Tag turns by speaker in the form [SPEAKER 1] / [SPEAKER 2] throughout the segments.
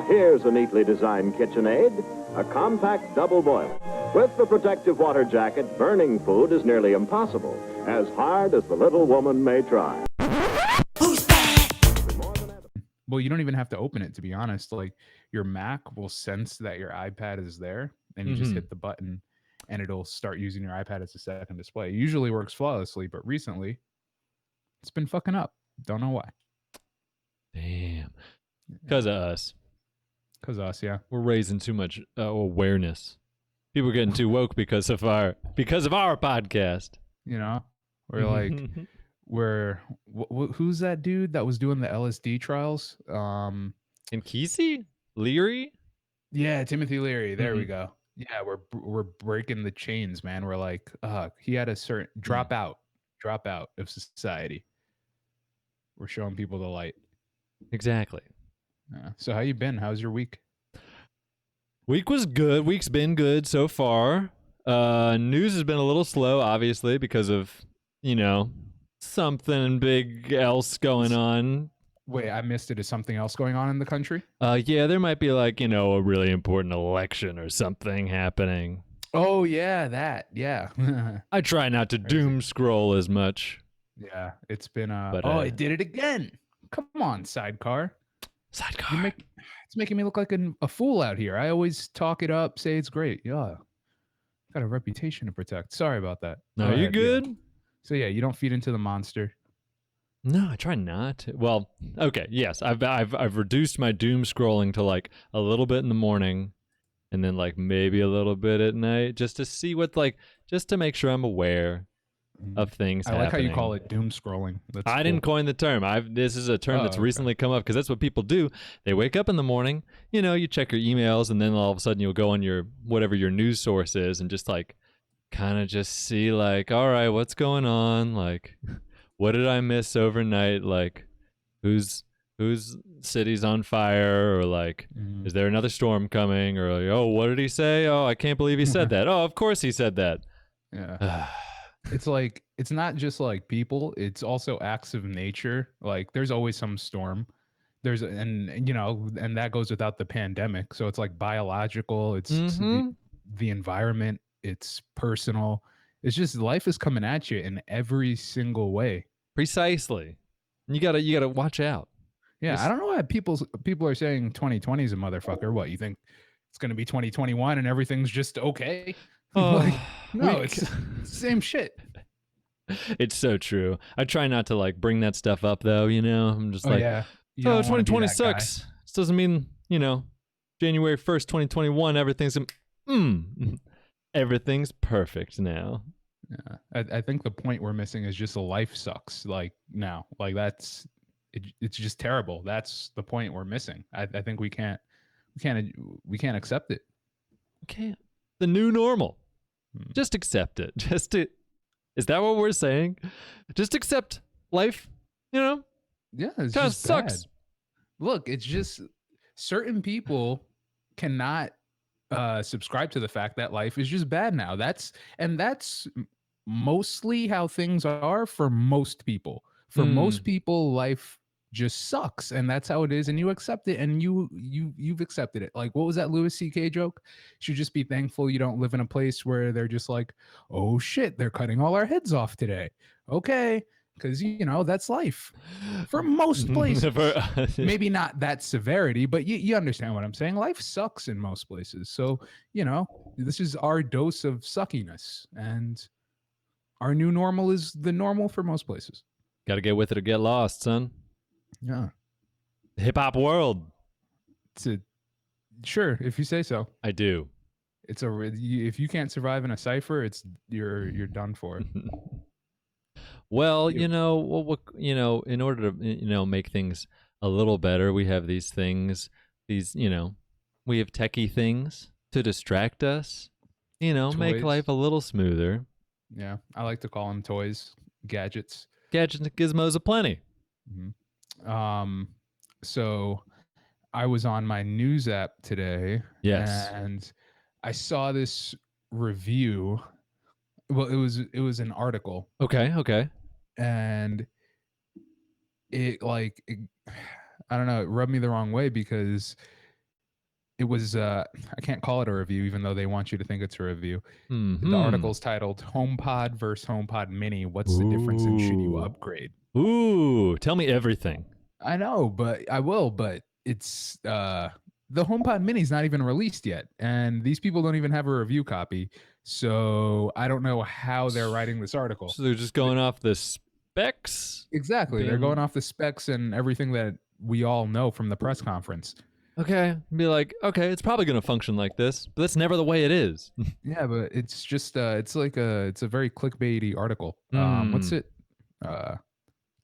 [SPEAKER 1] here's a neatly designed KitchenAid, a compact double boiler. With the protective water jacket, burning food is nearly impossible, as hard as the little woman may try.
[SPEAKER 2] Well, you don't even have to open it, to be honest. Like, your Mac will sense that your iPad is there, and you just hit the button, and it'll start using your iPad as a second display. It usually works flawlessly, but recently, it's been fucking up. Don't know why.
[SPEAKER 3] Damn. Because of us.
[SPEAKER 2] Because us, yeah.
[SPEAKER 3] We're raising too much awareness. People are getting too woke because of our podcast.
[SPEAKER 2] You know? We're like, who's that dude that was doing the LSD trials?
[SPEAKER 3] And Kesey? Leary?
[SPEAKER 2] Yeah, Timothy Leary. There we go. Yeah, we're breaking the chains, man. We're like, he had a certain drop out of society. We're showing people the light.
[SPEAKER 3] Exactly.
[SPEAKER 2] So how you been? How's your week?
[SPEAKER 3] Week was good. Week's been good so far. News has been a little slow, obviously, because of, something big else going on.
[SPEAKER 2] Wait, I missed it. Is something else going on in the country?
[SPEAKER 3] Yeah, there might be a really important election or something happening.
[SPEAKER 2] Oh, yeah, that. Yeah.
[SPEAKER 3] I try not to doom scroll as much.
[SPEAKER 2] Yeah, it's been it did it again. Come on, Sidecar. It's making me look like a fool out here. I always talk it up, say it's great. Yeah. Got a reputation to protect. Sorry about that.
[SPEAKER 3] No, you're good.
[SPEAKER 2] Yeah. So yeah, you don't feed into the monster.
[SPEAKER 3] No, I try not to. Well, okay, yes. I've reduced my doom scrolling to like a little bit in the morning and then like maybe a little bit at night just to see just to make sure I'm aware of things happening.
[SPEAKER 2] I like how you call it doom scrolling. That's
[SPEAKER 3] I didn't coin the term. This is a term that's recently come up because that's what people do. They wake up in the morning, you check your emails, and then all of a sudden you'll go on your whatever your news source is and just like kind of just see like, all right, what's going on? Like, what did I miss overnight? Like, whose city's on fire? Or like, is there another storm coming? Or like, oh, what did he say? Oh, I can't believe he said that. Oh, of course he said that.
[SPEAKER 2] Yeah. It's like, it's not just like people, it's also acts of nature. Like there's always some storm. And that goes without the pandemic. So it's like biological, it's the environment, it's personal. It's just life is coming at you in every single way.
[SPEAKER 3] Precisely. You gotta watch out.
[SPEAKER 2] Yeah, I don't know why people are saying 2020 is a motherfucker. What, you think it's gonna be 2021 and everything's just okay? It's the same shit.
[SPEAKER 3] It's so true. I try not to like bring that stuff up though, I'm just 2020 sucks. This doesn't mean, January 1st, 2021, everything's perfect now.
[SPEAKER 2] Yeah. I think the point we're missing is just life sucks like now. Like it's just terrible. That's the point we're missing. I think we can't accept it.
[SPEAKER 3] Okay. The new normal. Just accept it. Is that what we're saying? Just accept life,
[SPEAKER 2] Yeah, it's just
[SPEAKER 3] sucks.
[SPEAKER 2] Bad. Look, it's just certain people cannot subscribe to the fact that life is just bad now. That's mostly how things are for most people. For most people, life just sucks, and that's how it is, and you accept it, and you've accepted it. Like, what was that Louis C.K. joke? You should just be thankful you don't live in a place where they're just like, oh shit, they're cutting all our heads off today. Okay, because that's life for most places. Maybe not that severity, but you understand what I'm saying. Life sucks in most places, so this is our dose of suckiness, and our new normal is the normal for most places.
[SPEAKER 3] Got to get with it or get lost, son.
[SPEAKER 2] Yeah.
[SPEAKER 3] Hip hop world.
[SPEAKER 2] Sure, if you say so.
[SPEAKER 3] I do.
[SPEAKER 2] If you can't survive in a cipher, you're done for.
[SPEAKER 3] Well, in order to make things a little better, we have these things. We have techie things to distract us.
[SPEAKER 2] Toys.
[SPEAKER 3] Make life a little smoother.
[SPEAKER 2] Yeah, I like to call them toys, gadgets.
[SPEAKER 3] Gadgets and gizmos aplenty.
[SPEAKER 2] So I was on my news app today.
[SPEAKER 3] Yes.
[SPEAKER 2] And I saw this review. Well, it was an article.
[SPEAKER 3] Okay.
[SPEAKER 2] And it I don't know, it rubbed me the wrong way because it was I can't call it a review, even though they want you to think it's a review. The
[SPEAKER 3] Hmm.
[SPEAKER 2] article's titled "HomePod versus HomePod Mini. What's the difference and should you
[SPEAKER 3] Ooh.
[SPEAKER 2] upgrade?"
[SPEAKER 3] Ooh. Tell me everything.
[SPEAKER 2] I know, but I will. But it's the HomePod Mini's not even released yet, and these people don't even have a review copy. So I don't know how they're writing this article.
[SPEAKER 3] So they're just going off the specs?
[SPEAKER 2] Exactly, they're going off the specs and everything that we all know from the press conference.
[SPEAKER 3] Okay. Be like, okay, it's probably going to function like this, but that's never the way it is.
[SPEAKER 2] Yeah, but it's just it's like it's a very clickbaity article. What's
[SPEAKER 3] Hmm.
[SPEAKER 2] it?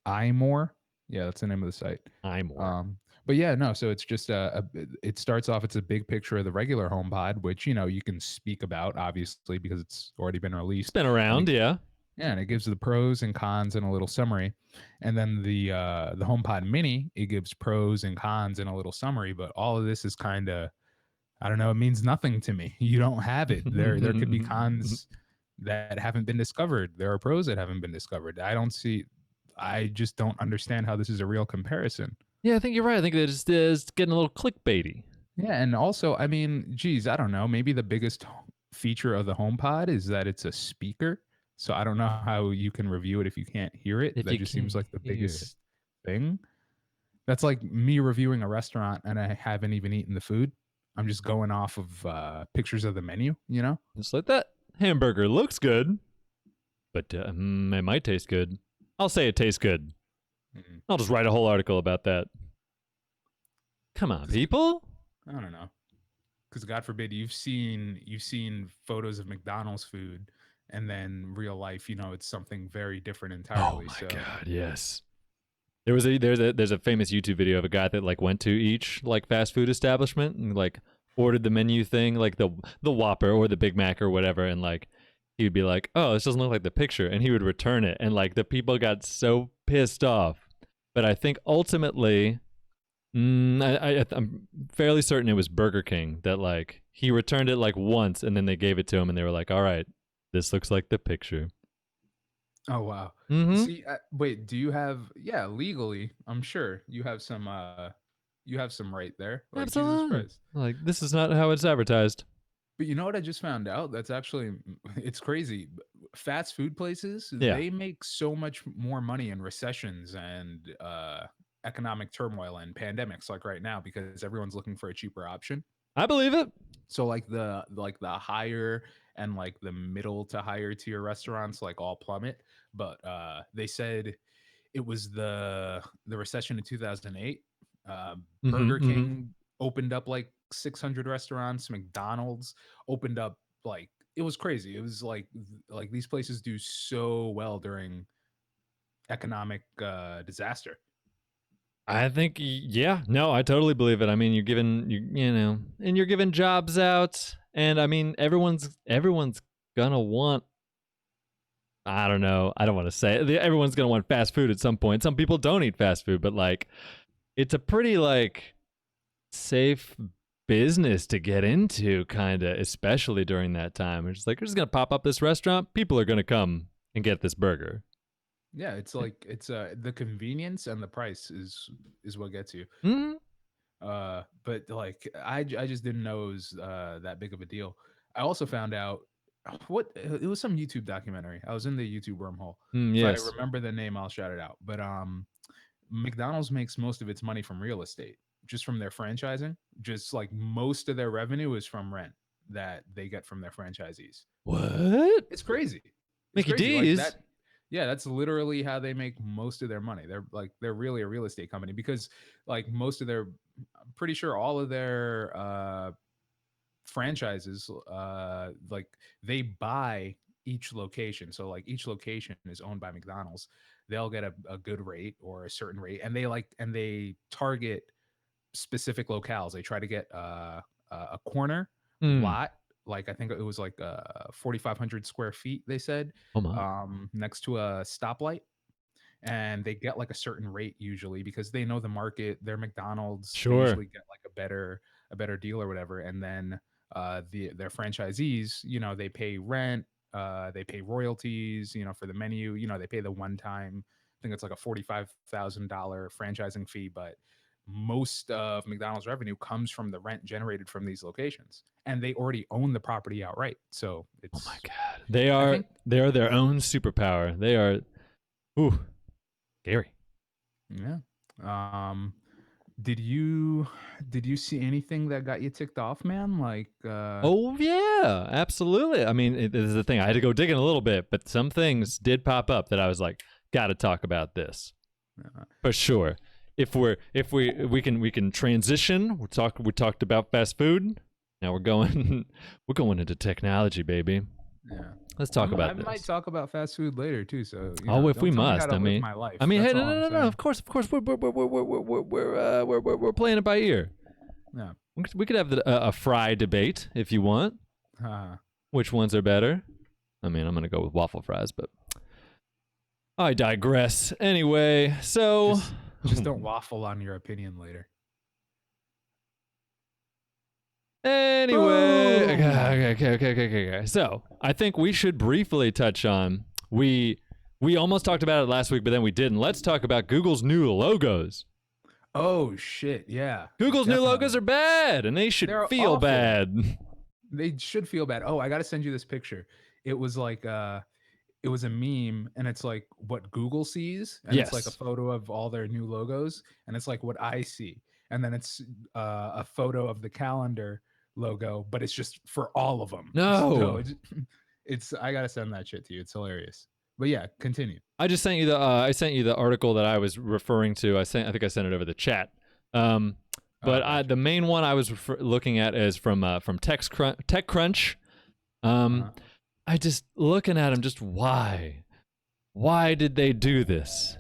[SPEAKER 2] iMore. Yeah, that's the name of the site.
[SPEAKER 3] iMore.
[SPEAKER 2] But yeah, no. So it's just it starts off. It's a big picture of the regular HomePod, which you can speak about obviously because it's already been released.
[SPEAKER 3] Been around, yeah.
[SPEAKER 2] Yeah, and it gives the pros and cons and a little summary. And then the HomePod Mini, it gives pros and cons and a little summary. But all of this is kind of, I don't know, it means nothing to me. You don't have it. There could be cons that haven't been discovered. There are pros that haven't been discovered. I just don't understand how this is a real comparison.
[SPEAKER 3] Yeah, I think you're right. I think it's getting a little clickbaity.
[SPEAKER 2] Yeah, and also, I mean, geez, I don't know. Maybe the biggest feature of the HomePod is that it's a speaker. So I don't know how you can review it if you can't hear it.
[SPEAKER 3] If
[SPEAKER 2] That
[SPEAKER 3] you
[SPEAKER 2] just
[SPEAKER 3] can't
[SPEAKER 2] seems like the
[SPEAKER 3] hear it.
[SPEAKER 2] biggest thing. That's like me reviewing a restaurant and I haven't even eaten the food. I'm just going off of pictures of the menu, you know?
[SPEAKER 3] Just like that hamburger looks good, but it might taste good. I'll say it tastes good.
[SPEAKER 2] Mm-mm.
[SPEAKER 3] I'll just write a whole article about that. Come on, people.
[SPEAKER 2] I don't know. Because God forbid you've seen photos of McDonald's food and then real life, it's something very different
[SPEAKER 3] Oh
[SPEAKER 2] entirely.
[SPEAKER 3] my
[SPEAKER 2] So
[SPEAKER 3] god, yes. There's a famous YouTube video of a guy that like went to each like fast food establishment and like ordered the menu thing, like the Whopper or the Big Mac or whatever, and like he would be like, "Oh, this doesn't look like the picture," and he would return it, and like the people got so pissed off. But I think ultimately, I'm fairly certain it was Burger King that like he returned it like once, and then they gave it to him, and they were like, "All right, this looks like the picture."
[SPEAKER 2] oh wow.
[SPEAKER 3] Mm-hmm.
[SPEAKER 2] See, wait, do you have legally, I'm sure you have some right there. Like Jesus
[SPEAKER 3] Absolutely.
[SPEAKER 2] Christ.
[SPEAKER 3] Like this is not how it's advertised.
[SPEAKER 2] But you know what I just found out? That's actually it's crazy. Fast food places,
[SPEAKER 3] Yeah,
[SPEAKER 2] they make so much more money in recessions and economic turmoil and pandemics like right now because everyone's looking for a cheaper option.
[SPEAKER 3] I believe it.
[SPEAKER 2] So like the higher and like the middle to higher tier restaurants like all plummet, but they said it was the recession in 2008. Uh,
[SPEAKER 3] Mm-hmm,
[SPEAKER 2] Burger
[SPEAKER 3] mm-hmm.
[SPEAKER 2] King opened up like 600 restaurants. McDonald's opened up like it was crazy. It was like these places do so well during economic disaster.
[SPEAKER 3] I think, yeah, no, I totally believe it. I mean, and you're giving jobs out, and I mean, everyone's gonna want. I don't know. I don't want to say it. Everyone's gonna want fast food at some point. Some people don't eat fast food, but like, it's a pretty like safe business to get into, kind of, especially during that time. It's just like we're just gonna pop up this restaurant. People are gonna come and get this burger.
[SPEAKER 2] Yeah, it's like it's the convenience and the price is what gets you.
[SPEAKER 3] Mm-hmm.
[SPEAKER 2] But like I just didn't know it was that big of a deal. I also found out what it was some YouTube documentary. I was in the YouTube wormhole. If I
[SPEAKER 3] Yes.
[SPEAKER 2] remember the name, I'll shout it out. But McDonald's makes most of its money from real estate, just from their franchising. Just like most of their revenue is from rent that they get from their franchisees.
[SPEAKER 3] What?
[SPEAKER 2] It's crazy. It's
[SPEAKER 3] Mickey
[SPEAKER 2] crazy. Like
[SPEAKER 3] D's?
[SPEAKER 2] that. Yeah, that's literally how they make most of their money. They're really a real estate company because like most of their, I'm pretty sure all of their franchises, like they buy each location. So like each location is owned by McDonald's. They'll get a good rate or a certain rate, and they target specific locales. They try to get a corner
[SPEAKER 3] Hmm.
[SPEAKER 2] lot, like I think it was like 4,500 square feet. They said
[SPEAKER 3] Oh my.
[SPEAKER 2] next to a stoplight, and they get like a certain rate usually because they know the market. They're McDonald's. They
[SPEAKER 3] Sure.
[SPEAKER 2] usually get like a better deal or whatever, and then their franchisees, they pay rent. They pay royalties, for the menu. They pay the one time. I think it's like a $45,000 franchising fee, but most of McDonald's revenue comes from the rent generated from these locations, and they already own the property outright. So
[SPEAKER 3] Oh my
[SPEAKER 2] it's,
[SPEAKER 3] God.
[SPEAKER 2] I think,
[SPEAKER 3] They are their own superpower. They are, ooh, scary.
[SPEAKER 2] yeah. Did you see anything that got you ticked off, man? Like,
[SPEAKER 3] Oh yeah, absolutely. I mean, this is the thing. I had to go digging a little bit, but some things did pop up that I was like, got to talk about this for sure. If we can transition. We talked about fast food. Now we're going we're going into technology, baby.
[SPEAKER 2] yeah.
[SPEAKER 3] Let's talk about
[SPEAKER 2] I
[SPEAKER 3] this.
[SPEAKER 2] might talk about fast food later too. So
[SPEAKER 3] Oh, if
[SPEAKER 2] don't
[SPEAKER 3] we
[SPEAKER 2] tell me how
[SPEAKER 3] must,
[SPEAKER 2] to
[SPEAKER 3] I
[SPEAKER 2] live
[SPEAKER 3] mean,
[SPEAKER 2] my life.
[SPEAKER 3] hey,
[SPEAKER 2] That's
[SPEAKER 3] no,
[SPEAKER 2] all I'm
[SPEAKER 3] no, no,
[SPEAKER 2] saying.
[SPEAKER 3] of course, we're playing it by ear.
[SPEAKER 2] Yeah.
[SPEAKER 3] We could have a fry debate if you want. Which ones are better? I mean, I'm gonna go with waffle fries, but I digress. Anyway, so
[SPEAKER 2] just don't waffle on your opinion later.
[SPEAKER 3] Anyway,
[SPEAKER 2] Boom!
[SPEAKER 3] okay. So I think we should briefly touch on we almost talked about it last week, but then we didn't. Let's talk about Google's new logos.
[SPEAKER 2] Oh shit! Yeah,
[SPEAKER 3] Google's new
[SPEAKER 2] definitely.
[SPEAKER 3] logos are bad, and they should
[SPEAKER 2] They're
[SPEAKER 3] feel
[SPEAKER 2] awful.
[SPEAKER 3] bad.
[SPEAKER 2] They should feel bad. Oh, I gotta send you this picture. It was like it was a meme, and it's like what Google sees, and it's like a
[SPEAKER 3] Yes.
[SPEAKER 2] photo of all their new logos, and it's like what I see, and then it's a photo of the calendar logo, but it's just for all of them.
[SPEAKER 3] No.
[SPEAKER 2] So it's I gotta send that shit to you. It's hilarious. But yeah, continue.
[SPEAKER 3] I just sent you the article that I was referring to. I think I sent it over the chat. But
[SPEAKER 2] gotcha.
[SPEAKER 3] the main one I was looking at is from TechCrunch. I just looking at them, just why did they do this?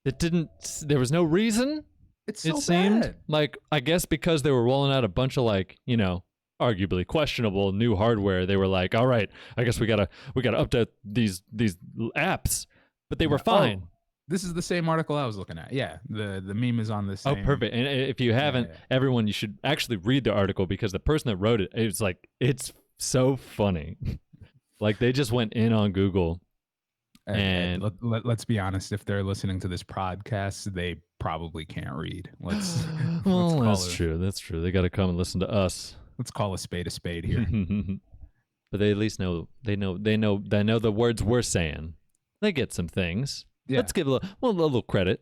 [SPEAKER 3] There was no reason.
[SPEAKER 2] It's so
[SPEAKER 3] it seemed
[SPEAKER 2] bad.
[SPEAKER 3] like, I guess because they were rolling out a bunch of arguably questionable new hardware, they were like, all right, I guess we gotta update these apps, but they were fine.
[SPEAKER 2] Oh, this is the same article I was looking at. Yeah, the meme is on the same.
[SPEAKER 3] Oh, perfect. And if you haven't, everyone, you should actually read the article, because the person that wrote it, it's like, it's so funny. Like, they just went in on Google. And
[SPEAKER 2] let's be honest, if they're listening to this podcast, they probably can't read.
[SPEAKER 3] That's true. That's true. They got to come and listen to us.
[SPEAKER 2] Let's call a spade here.
[SPEAKER 3] But they at least know the words we're saying. They get some things. Yeah. Let's give a little credit.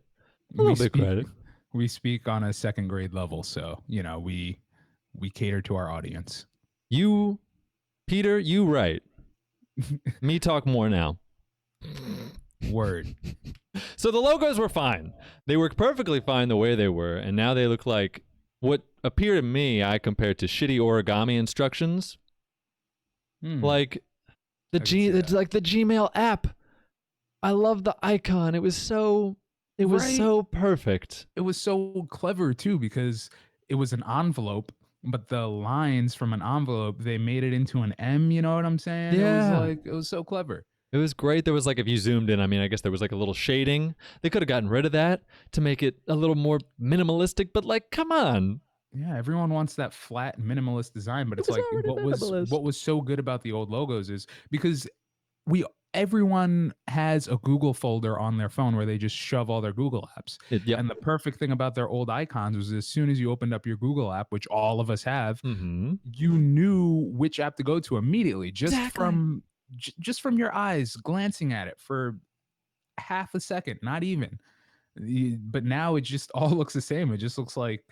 [SPEAKER 3] A little bit credit.
[SPEAKER 2] We speak on a second grade level, so we cater to our audience.
[SPEAKER 3] You, Peter, you right. Me talk more now.
[SPEAKER 2] Word.
[SPEAKER 3] So the logos were fine. They were perfectly fine the way they were, and now they look like what appear to me, I compared to shitty origami instructions. Like the Gmail app. I love the icon. It was so perfect.
[SPEAKER 2] It was so clever too, because it was an envelope, but the lines from an envelope, they made it into an M, you know what I'm saying?
[SPEAKER 3] Yeah.
[SPEAKER 2] It was so clever.
[SPEAKER 3] It was great. There was, like, if you zoomed in, I mean, I guess there was like a little shading. They could have gotten rid of that to make it a little more minimalistic, but like, come on.
[SPEAKER 2] Yeah, everyone wants that flat minimalist design, but it's like what was so good about the old logos is because everyone has a Google folder on their phone where they just shove all their Google apps. And the perfect thing about their old icons was as soon as you opened up your Google app, which all of us have, you knew which app to go to immediately just from your eyes glancing at it for half a second, not even. But now it just all looks the same. It just looks like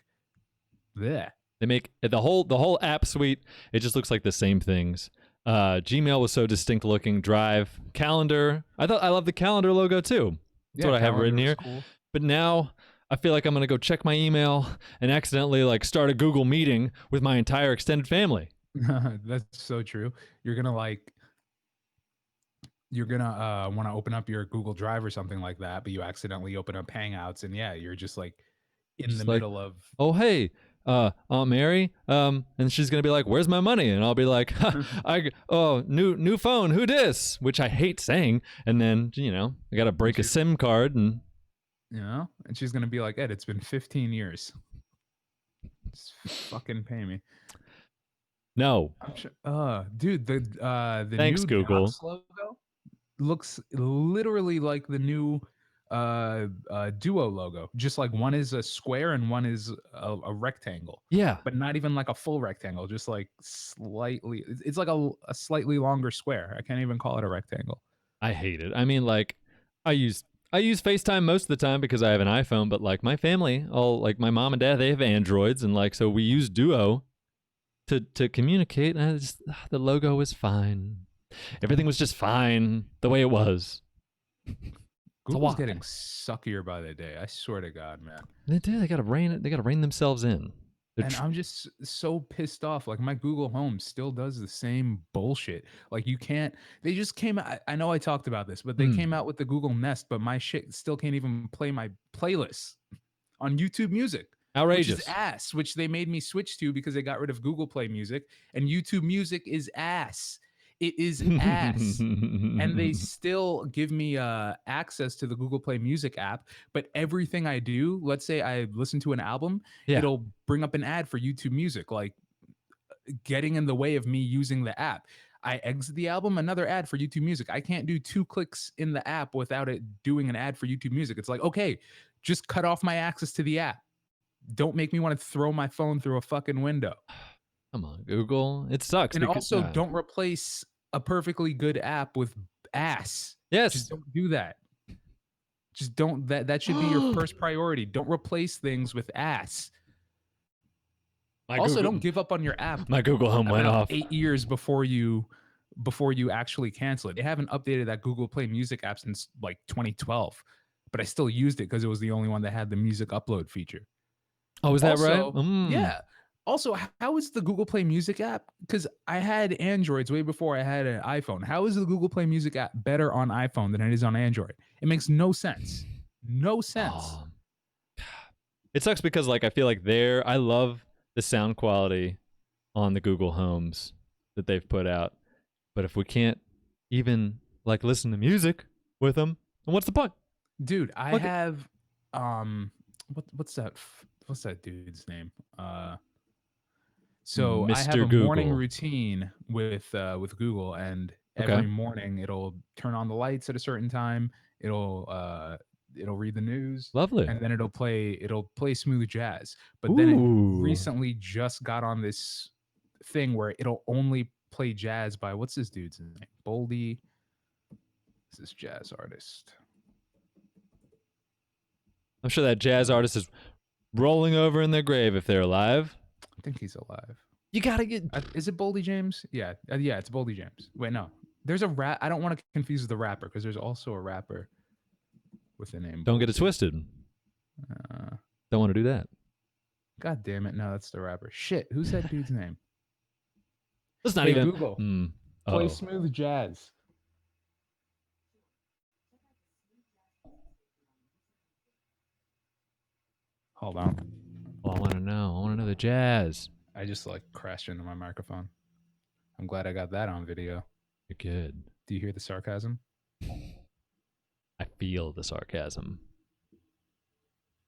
[SPEAKER 2] that.
[SPEAKER 3] They make the whole app suite, it just looks like the same things. Gmail was so distinct looking. Drive, calendar. I love the calendar logo too. That's what I have written here. Cool. But now I feel like I'm gonna go check my want and accidentally like start a Google meeting with my entire extended family.
[SPEAKER 2] That's so true. You're gonna want to open up your Google Drive or something like that, but you accidentally open up Hangouts, and you're just like in the middle of,
[SPEAKER 3] oh hey, Aunt Mary, and she's gonna be like, "Where's my money?" And I'll be like, new phone, who dis?" Which I hate saying, and then I gotta break a SIM card, and
[SPEAKER 2] and she's gonna be like, "Ed, it's been 15 years. Just fucking pay me."
[SPEAKER 3] No,
[SPEAKER 2] dude, the
[SPEAKER 3] thanks
[SPEAKER 2] new
[SPEAKER 3] Google
[SPEAKER 2] logo looks literally like the new Duo logo. Just like one is a square and one is a rectangle,
[SPEAKER 3] Yeah.
[SPEAKER 2] but not even like a full rectangle. Just like slightly. It's like a slightly longer square. I can't even call it a rectangle.
[SPEAKER 3] I hate it. I mean, like, I use FaceTime most of the time because I have an iPhone, but like my family, all like my mom and dad, they have Androids, and like so we use Duo to communicate. And the logo was fine. Everything was just fine the way it was.
[SPEAKER 2] Google's getting suckier by the day. I swear to God, man.
[SPEAKER 3] They do. They gotta rein it. They gotta rein themselves in.
[SPEAKER 2] And I'm just so pissed off. Like my Google Home still does the same bullshit. Like you can't. They just came out. I know I talked about this, but they came out with the Google Nest, but my shit still can't even play my playlists on YouTube Music.
[SPEAKER 3] Outrageous.
[SPEAKER 2] Which is ass. Which they made me switch to because they got rid of Google Play Music, and YouTube Music is ass. It is ass. And they still give me access to the Google Play Music app, but everything I do, let's say I listen to an album, it'll bring up an ad for YouTube Music, like getting in the way of me using the app. I exit the album, another ad for YouTube Music. I can't do 2 clicks in the app without it doing an ad for YouTube Music. It's like, okay, just cut off my access to the app. Don't make me want to throw my phone through a fucking window.
[SPEAKER 3] Come on, Google. It sucks.
[SPEAKER 2] And also, don't replace a perfectly good app with ass.
[SPEAKER 3] Yes.
[SPEAKER 2] Just don't do that. Just don't. That should be your first priority. Don't replace things with ass. Don't give up on your app.
[SPEAKER 3] My Google Home went off
[SPEAKER 2] 8 years before you actually cancel it. They haven't updated that Google Play Music app since like 2012, but I still used it because it was the only one that had the music upload feature.
[SPEAKER 3] Oh, is that right?
[SPEAKER 2] Yeah. Also, how is the Google Play Music app? Because I had Androids way before I had an iPhone. How is the Google Play Music app better on iPhone than it is on Android? It makes no sense. No sense.
[SPEAKER 3] It sucks because like I feel like I love the sound quality on the Google Homes that they've put out. But if we can't even like listen to music with them, then what's the point?
[SPEAKER 2] Dude, I have what's that dude's name? So
[SPEAKER 3] Mr.
[SPEAKER 2] I have a
[SPEAKER 3] Google.
[SPEAKER 2] morning routine with Google, and every morning it'll turn on the lights at a certain time. It'll read the news.
[SPEAKER 3] Lovely.
[SPEAKER 2] And then it'll play smooth jazz. But then it recently just got on this thing where it'll only play jazz by what's this dude's name? Boldy. This is jazz artist.
[SPEAKER 3] I'm sure that jazz artist is rolling over in their grave if they're alive.
[SPEAKER 2] I think he's alive.
[SPEAKER 3] You gotta get.
[SPEAKER 2] Is it Boldy James? Yeah, it's Boldy James. Wait, no. There's a rap. I don't want to confuse with the rapper because there's also a rapper with the name.
[SPEAKER 3] Don't get it twisted. Don't want to do that.
[SPEAKER 2] God damn it! No, that's the rapper. Shit, who's that dude's name?
[SPEAKER 3] It's not even
[SPEAKER 2] Google. Play smooth jazz. Hold on.
[SPEAKER 3] Oh, I want to know. I want to know the jazz.
[SPEAKER 2] I just like crashed into my microphone. I'm glad I got that on video.
[SPEAKER 3] You're good.
[SPEAKER 2] Do you hear the sarcasm?
[SPEAKER 3] I feel the sarcasm.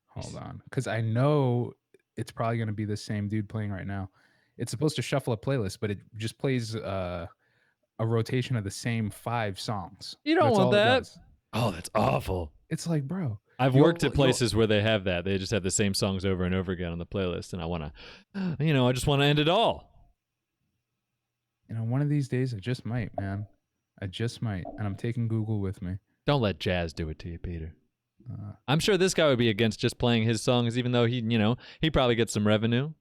[SPEAKER 2] Hold on. Because I know it's probably going to be the same dude playing right now. It's supposed to shuffle a playlist, but it just plays a rotation of the same 5 songs.
[SPEAKER 3] You don't want that. Oh, that's awful.
[SPEAKER 2] It's like, bro.
[SPEAKER 3] I've worked at places where they have that. They just have the same songs over and over again on the playlist, and I want to, I just want to end it all.
[SPEAKER 2] One of these days, I just might, man. I just might, and I'm taking Google with me.
[SPEAKER 3] Don't let jazz do it to you, Peter. I'm sure this guy would be against just playing his songs, even though he probably gets some revenue.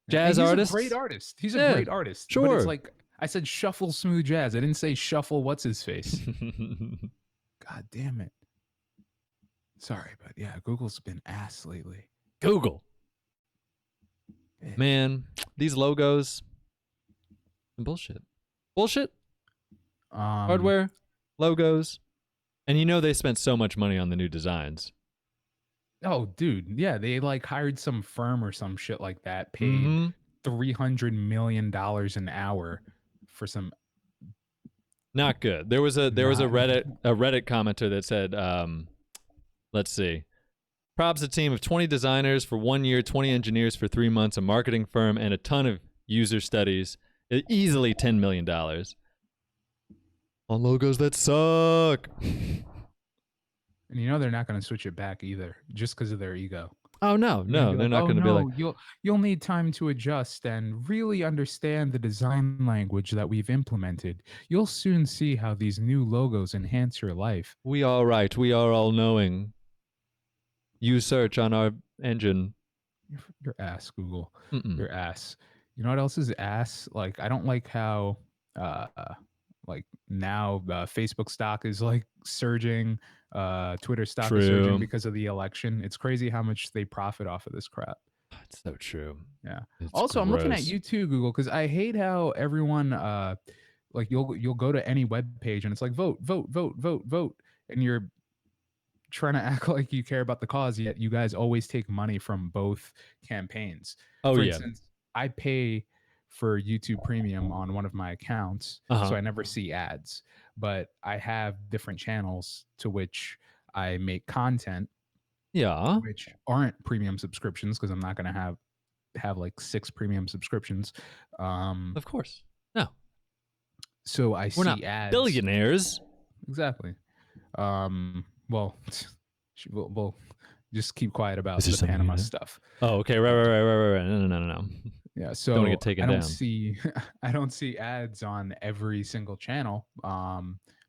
[SPEAKER 3] Jazz artist.
[SPEAKER 2] He's a great artist. He's a great artist.
[SPEAKER 3] Sure.
[SPEAKER 2] But it's like, I said shuffle smooth jazz. I didn't say shuffle what's his face. God damn it. Sorry, but yeah, Google's been ass lately.
[SPEAKER 3] Google. Man, these logos. Bullshit. Hardware, logos. And they spent so much money on the new designs.
[SPEAKER 2] Oh, dude. Yeah, they like hired some firm or some shit like that, paid $300 million an hour for some.
[SPEAKER 3] Not good. There was a Reddit commenter that said, let's see. Props a team of 20 designers for 1 year, 20 engineers for 3 months, a marketing firm, and a ton of user studies. Easily $10 million. On logos that suck.
[SPEAKER 2] And you know they're not going to switch it back either, just because of their ego.
[SPEAKER 3] Oh no,
[SPEAKER 2] They're gonna
[SPEAKER 3] no,
[SPEAKER 2] be
[SPEAKER 3] they're
[SPEAKER 2] like,
[SPEAKER 3] not
[SPEAKER 2] "Oh
[SPEAKER 3] going to be like,
[SPEAKER 2] no, you'll need time to adjust and really understand the design language that we've implemented. You'll soon see how these new logos enhance your life."
[SPEAKER 3] we are right, we are all knowing. You search on our engine.
[SPEAKER 2] Your ass, Google.
[SPEAKER 3] Mm-mm.
[SPEAKER 2] Your ass. You know what else is ass? Like I don't like how uh like now Facebook stock is like surging, Twitter stock is surging
[SPEAKER 3] True.
[SPEAKER 2] because of the election. It's crazy how much they profit off of this crap.
[SPEAKER 3] It's so true.
[SPEAKER 2] Yeah.
[SPEAKER 3] It's
[SPEAKER 2] Also, I'm looking at
[SPEAKER 3] gross.
[SPEAKER 2] you too, Google, because I hate how everyone like you'll go to any web page and it's like vote, vote, vote, vote, vote, and you're trying to act like you care about the cause, yet you guys always take money from both campaigns.
[SPEAKER 3] Oh
[SPEAKER 2] For
[SPEAKER 3] yeah.
[SPEAKER 2] instance, I pay for YouTube Premium on one of my accounts, so I never see ads, but I have different channels to which I make content,
[SPEAKER 3] Yeah.
[SPEAKER 2] which aren't premium subscriptions because I'm not going to have like 6 premium subscriptions.
[SPEAKER 3] Of course. No.
[SPEAKER 2] So I
[SPEAKER 3] We're not
[SPEAKER 2] see ads.
[SPEAKER 3] billionaires.
[SPEAKER 2] Exactly. Well, we'll just keep quiet about
[SPEAKER 3] Is there
[SPEAKER 2] the
[SPEAKER 3] something
[SPEAKER 2] Panama
[SPEAKER 3] in it?
[SPEAKER 2] stuff.
[SPEAKER 3] Oh, okay. Right. No.
[SPEAKER 2] Yeah, so
[SPEAKER 3] Don't want to get taken
[SPEAKER 2] I don't
[SPEAKER 3] down.
[SPEAKER 2] see I don't see ads on every single channel.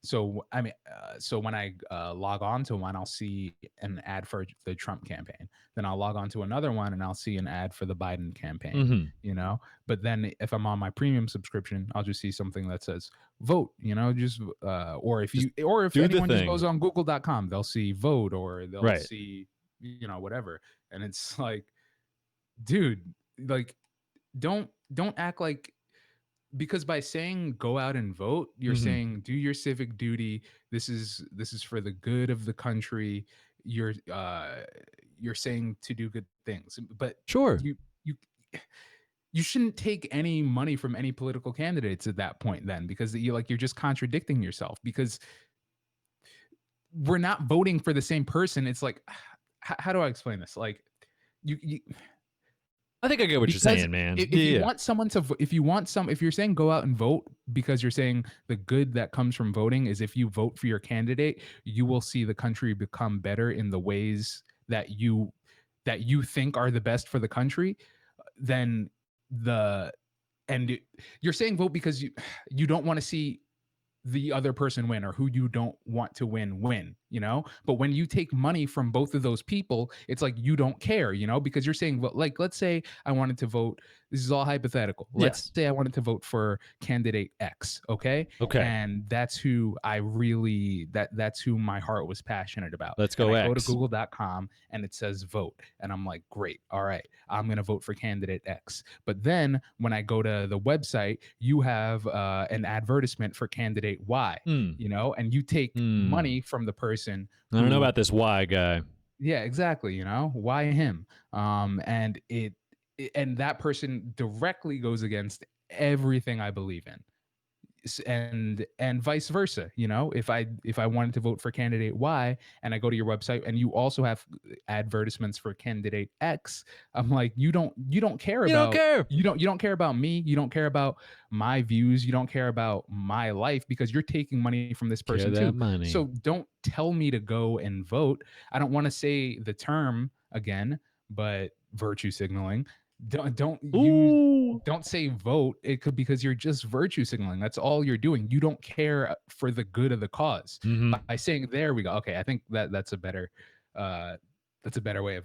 [SPEAKER 2] So I mean, so when I log on to one, I'll see an ad for the Trump campaign. Then I'll log on to another one and I'll see an ad for the Biden campaign.
[SPEAKER 3] Mm-hmm.
[SPEAKER 2] You know, but then if I'm on my premium subscription, I'll just see something that says vote. You know, just or if
[SPEAKER 3] Just
[SPEAKER 2] you or if
[SPEAKER 3] do the
[SPEAKER 2] anyone just
[SPEAKER 3] thing.
[SPEAKER 2] goes on Google.com, they'll see vote or they'll
[SPEAKER 3] Right.
[SPEAKER 2] see whatever, and it's like, dude, like don't act like, because by saying go out and vote, you're
[SPEAKER 3] Mhm.
[SPEAKER 2] saying do your civic duty. This is for the good of the country. You're saying to do good things, but
[SPEAKER 3] Sure.
[SPEAKER 2] you you shouldn't take any money from any political candidates at that point then, because you're just contradicting yourself, because we're not voting for the same person. It's like, how do I explain this? Like you
[SPEAKER 3] I think I get what you're
[SPEAKER 2] because
[SPEAKER 3] saying, man.
[SPEAKER 2] if you
[SPEAKER 3] Yeah.
[SPEAKER 2] want someone to if you're saying go out and vote because you're saying the good that comes from voting is if you vote for your candidate, you will see the country become better in the ways that you think are the best for the country. Then the and it- you're saying vote because you don't want to see the other person win, or who you don't want to win, but when you take money from both of those people, it's like you don't care, because you're saying, well, like, let's say I wanted to vote, this is all hypothetical, let's say I wanted to vote for candidate X, okay,
[SPEAKER 3] Okay.
[SPEAKER 2] and that's who I really that's who my heart was passionate about.
[SPEAKER 3] Let's go
[SPEAKER 2] and I go to
[SPEAKER 3] X.
[SPEAKER 2] google.com and it says vote, and I'm like, great, all right, I'm gonna vote for candidate X. But then when I go to the website, you have an advertisement for candidate Y, and you take money from the person
[SPEAKER 3] I don't know about this Y guy.
[SPEAKER 2] yeah, exactly, why him, and and that person directly goes against everything I believe in, and vice versa. If I wanted to vote for candidate Y and I go to your website and you also have advertisements for candidate X, I'm like, you don't care
[SPEAKER 3] You
[SPEAKER 2] about
[SPEAKER 3] don't care.
[SPEAKER 2] you don't care about me, you don't care about my views, you don't care about my life, because you're taking money from this person
[SPEAKER 3] That
[SPEAKER 2] too.
[SPEAKER 3] money.
[SPEAKER 2] So don't tell me to go and vote. I don't want to say the term again, but virtue signaling. Don't say vote. It could, because you're just virtue signaling. That's all you're doing. You don't care for the good of the cause. By saying, there we go. Okay, I think that's a better way of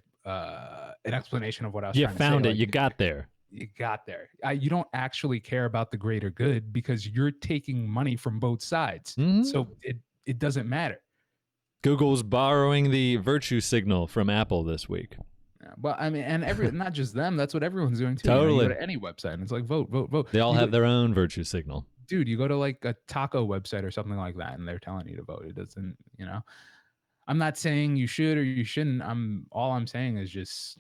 [SPEAKER 2] an explanation of what I was trying to say.
[SPEAKER 3] You found it.
[SPEAKER 2] Like,
[SPEAKER 3] You got there.
[SPEAKER 2] you got there. You don't actually care about the greater good because you're taking money from both sides. So it doesn't matter.
[SPEAKER 3] Google's borrowing the virtue signal from Apple this week.
[SPEAKER 2] Yeah, well, I mean, and not just them. That's what everyone's doing too.
[SPEAKER 3] Totally.
[SPEAKER 2] You go to any website and it's like vote, vote, vote.
[SPEAKER 3] They all have their own virtue signal.
[SPEAKER 2] Dude, you go to like a taco website or something like that, and they're telling you to vote. It doesn't, I'm not saying you should or you shouldn't. All I'm saying is just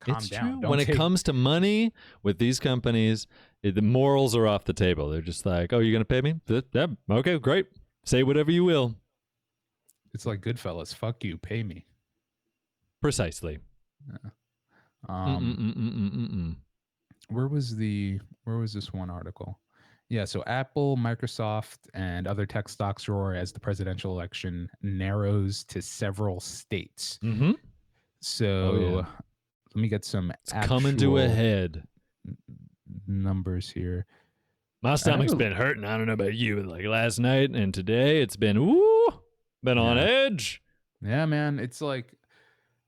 [SPEAKER 2] calm
[SPEAKER 3] It's
[SPEAKER 2] down.
[SPEAKER 3] true. When it comes to money with these companies, the morals are off the table. They're just like, oh, you're going to pay me? Yeah, okay, great. Say whatever you will.
[SPEAKER 2] It's like Goodfellas. Fuck you. Pay me.
[SPEAKER 3] Precisely.
[SPEAKER 2] Yeah. Where was this one article? Yeah, so Apple, Microsoft, and other tech stocks roar as the presidential election narrows to several states.
[SPEAKER 3] Mm-hmm.
[SPEAKER 2] So let me get some
[SPEAKER 3] It's coming to a head.
[SPEAKER 2] numbers here.
[SPEAKER 3] My stomach's been hurting. I don't know about you, but like last night and today, it's been on edge.
[SPEAKER 2] Yeah, man. It's like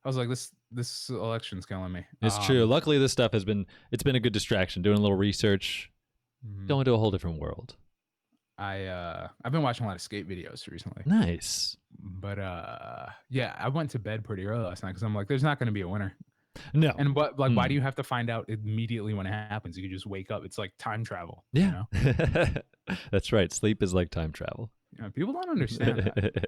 [SPEAKER 2] I was like, this election's killing me.
[SPEAKER 3] It's true. Luckily, this stuff it's been a good distraction. Doing a little research, going to a whole different world.
[SPEAKER 2] I've been watching a lot of skate videos recently.
[SPEAKER 3] Nice.
[SPEAKER 2] But yeah, I went to bed pretty early last night because I'm like, there's not going to be a winner.
[SPEAKER 3] No.
[SPEAKER 2] And why do you have to find out immediately when it happens? You can just wake up. It's like time travel.
[SPEAKER 3] Yeah.
[SPEAKER 2] You know?
[SPEAKER 3] That's right. Sleep is like time travel.
[SPEAKER 2] Yeah, people don't understand that.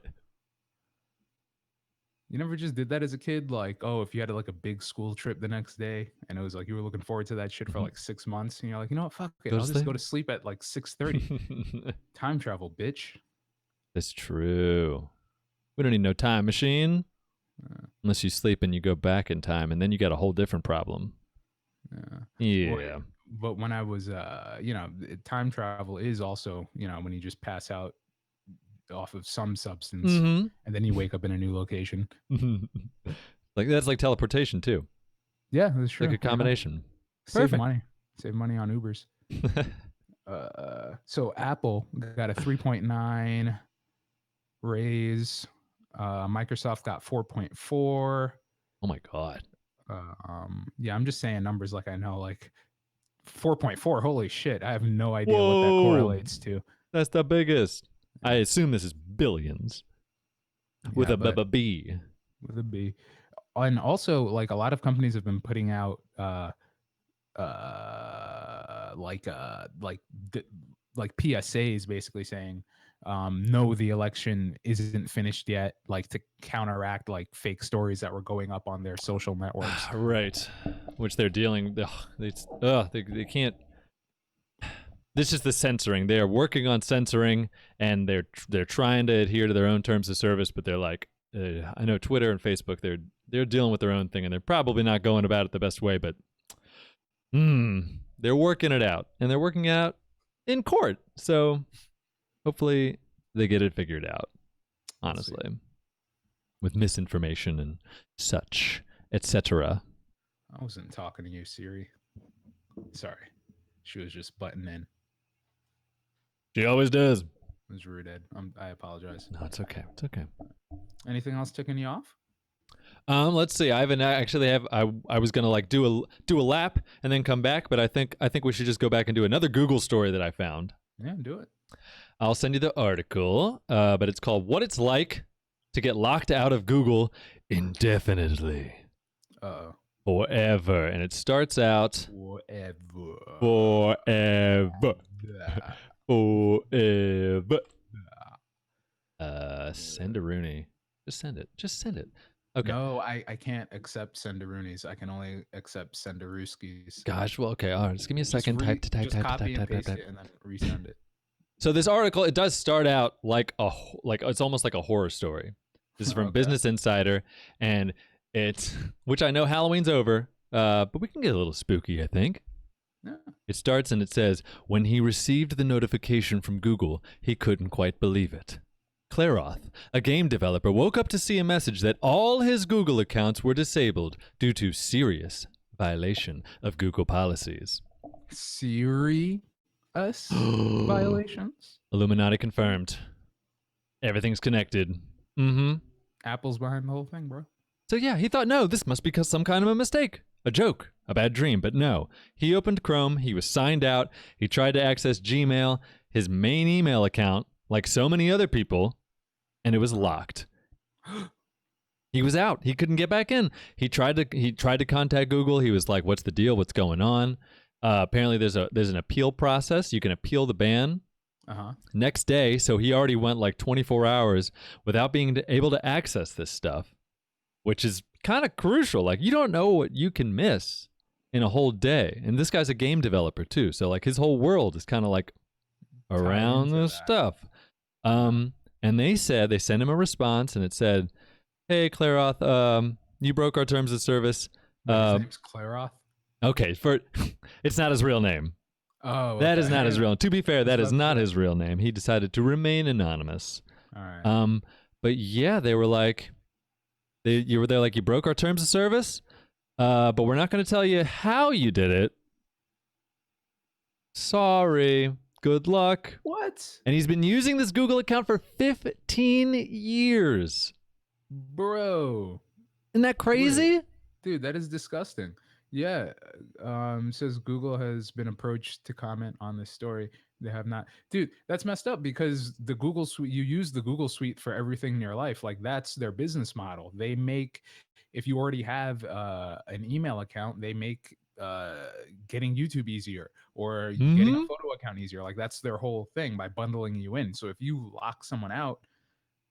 [SPEAKER 2] You never just did that as a kid? Like, oh, if you had like a big school trip the next day and it was like you were looking forward to that shit for like 6 months and you're like, you know what, fuck it. I'll just go to sleep at like 6:30. Time travel, bitch.
[SPEAKER 3] That's true. We don't need no time machine. Unless you sleep and you go back in time, and then you got a whole different problem. Yeah.
[SPEAKER 2] Well, but when I was, time travel is also, when you just pass out off of some substance and then you wake up in a new location.
[SPEAKER 3] Like that's like teleportation too.
[SPEAKER 2] Yeah, that's true.
[SPEAKER 3] Like a combination.
[SPEAKER 2] Save money on Ubers. So Apple got a 3.9 raise. Microsoft got 4.4.
[SPEAKER 3] Oh my god.
[SPEAKER 2] Yeah, I'm just saying numbers like I know, like 4.4. Holy shit! I have no idea what that correlates to.
[SPEAKER 3] That's the biggest. I assume this is billions. With a B.
[SPEAKER 2] With a B. And also, like a lot of companies have been putting out like PSAs basically saying no, the election isn't finished yet, like to counteract like fake stories that were going up on their social networks.
[SPEAKER 3] Right. Which they're dealing they can't. This is the censoring. They are working on censoring and they're trying to adhere to their own terms of service, but they're like I know Twitter and Facebook, they're dealing with their own thing and they're probably not going about it the best way, but they're working it out, and they're working it out in court. So hopefully they get it figured out, honestly, with misinformation and such, etc.
[SPEAKER 2] I wasn't talking to you, Siri. Sorry. She was just butting in.
[SPEAKER 3] She always does.
[SPEAKER 2] It was rude, Ed. I apologize.
[SPEAKER 3] No, it's okay. It's okay.
[SPEAKER 2] Anything else ticking you off?
[SPEAKER 3] Let's see. I was gonna like do a lap and then come back, but I think we should just go back and do another Google story that I found.
[SPEAKER 2] Yeah, do it.
[SPEAKER 3] I'll send you the article, but it's called "What It's Like to Get Locked Out of Google Indefinitely." Forever, and it starts out forever. Send a Rooney. Just send it. Okay.
[SPEAKER 2] No, I can't accept Senderoonies. I can only accept Senderuskis.
[SPEAKER 3] Gosh, well, okay, all right. Just give me a second. Type,
[SPEAKER 2] copy and paste it, and then resend it.
[SPEAKER 3] So this article, it does start out like it's almost like a horror story. This is from Business Insider, and which I know Halloween's over, but we can get a little spooky, I think. Yeah. It starts and it says, when he received the notification from Google, he couldn't quite believe it. Claroth, a game developer, woke up to see a message that all his Google accounts were disabled due to serious violation of Google policies.
[SPEAKER 2] Serious violations?
[SPEAKER 3] Illuminati confirmed. Everything's connected.
[SPEAKER 2] Apple's behind the whole thing, bro.
[SPEAKER 3] So yeah, he thought, no, this must be some kind of a mistake. A joke, a bad dream, but no. He opened Chrome, he was signed out, he tried to access Gmail, his main email account, like so many other people, and it was locked. He was out. He couldn't get back in. He tried to contact Google. He was like, "What's the deal? What's going on?" Apparently, there's an appeal process. You can appeal the ban. Next day, so he already went like 24 hours without being able to access this stuff, which is kind of crucial. Like, you don't know what you can miss in a whole day. And this guy's a game developer too, so like his whole world is kind of like around this stuff. And they sent him a response, and it said, "Hey, Claroth, you broke our terms of service."
[SPEAKER 2] His name's Claroth?
[SPEAKER 3] Okay, it's not his real name.
[SPEAKER 2] Oh,
[SPEAKER 3] That is
[SPEAKER 2] okay.
[SPEAKER 3] not his real name. To be fair, that is
[SPEAKER 2] That's
[SPEAKER 3] not
[SPEAKER 2] good.
[SPEAKER 3] his real name. He decided to remain anonymous.
[SPEAKER 2] All right.
[SPEAKER 3] But yeah, they were like, you were there like, you broke our terms of service, but we're not going to tell you how you did it. Sorry. Good luck.
[SPEAKER 2] What?
[SPEAKER 3] And he's been using this Google account for 15 years.
[SPEAKER 2] Bro.
[SPEAKER 3] Isn't that crazy?
[SPEAKER 2] Dude, that is disgusting. Yeah. Says Google has been approached to comment on this story. They have not. Dude, that's messed up because the Google Suite, you use the Google Suite for everything in your life. Like that's their business model. They make, if you already have an email account, they make getting YouTube easier or getting a photo account easier. Like that's their whole thing by bundling you in. So if you lock someone out,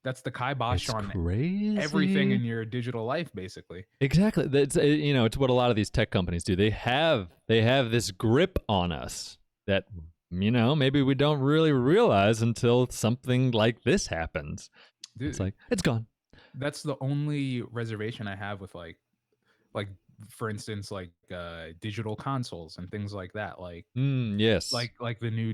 [SPEAKER 2] that's the kibosh on
[SPEAKER 3] crazy.
[SPEAKER 2] everything in your digital life, basically.
[SPEAKER 3] Exactly. That's it's what a lot of these tech companies do. They have this grip on us that maybe we don't really realize until something like this happens. Dude, it's like it's gone.
[SPEAKER 2] That's the only reservation I have with like for instance, like digital consoles and things like that. Like
[SPEAKER 3] yes,
[SPEAKER 2] like the new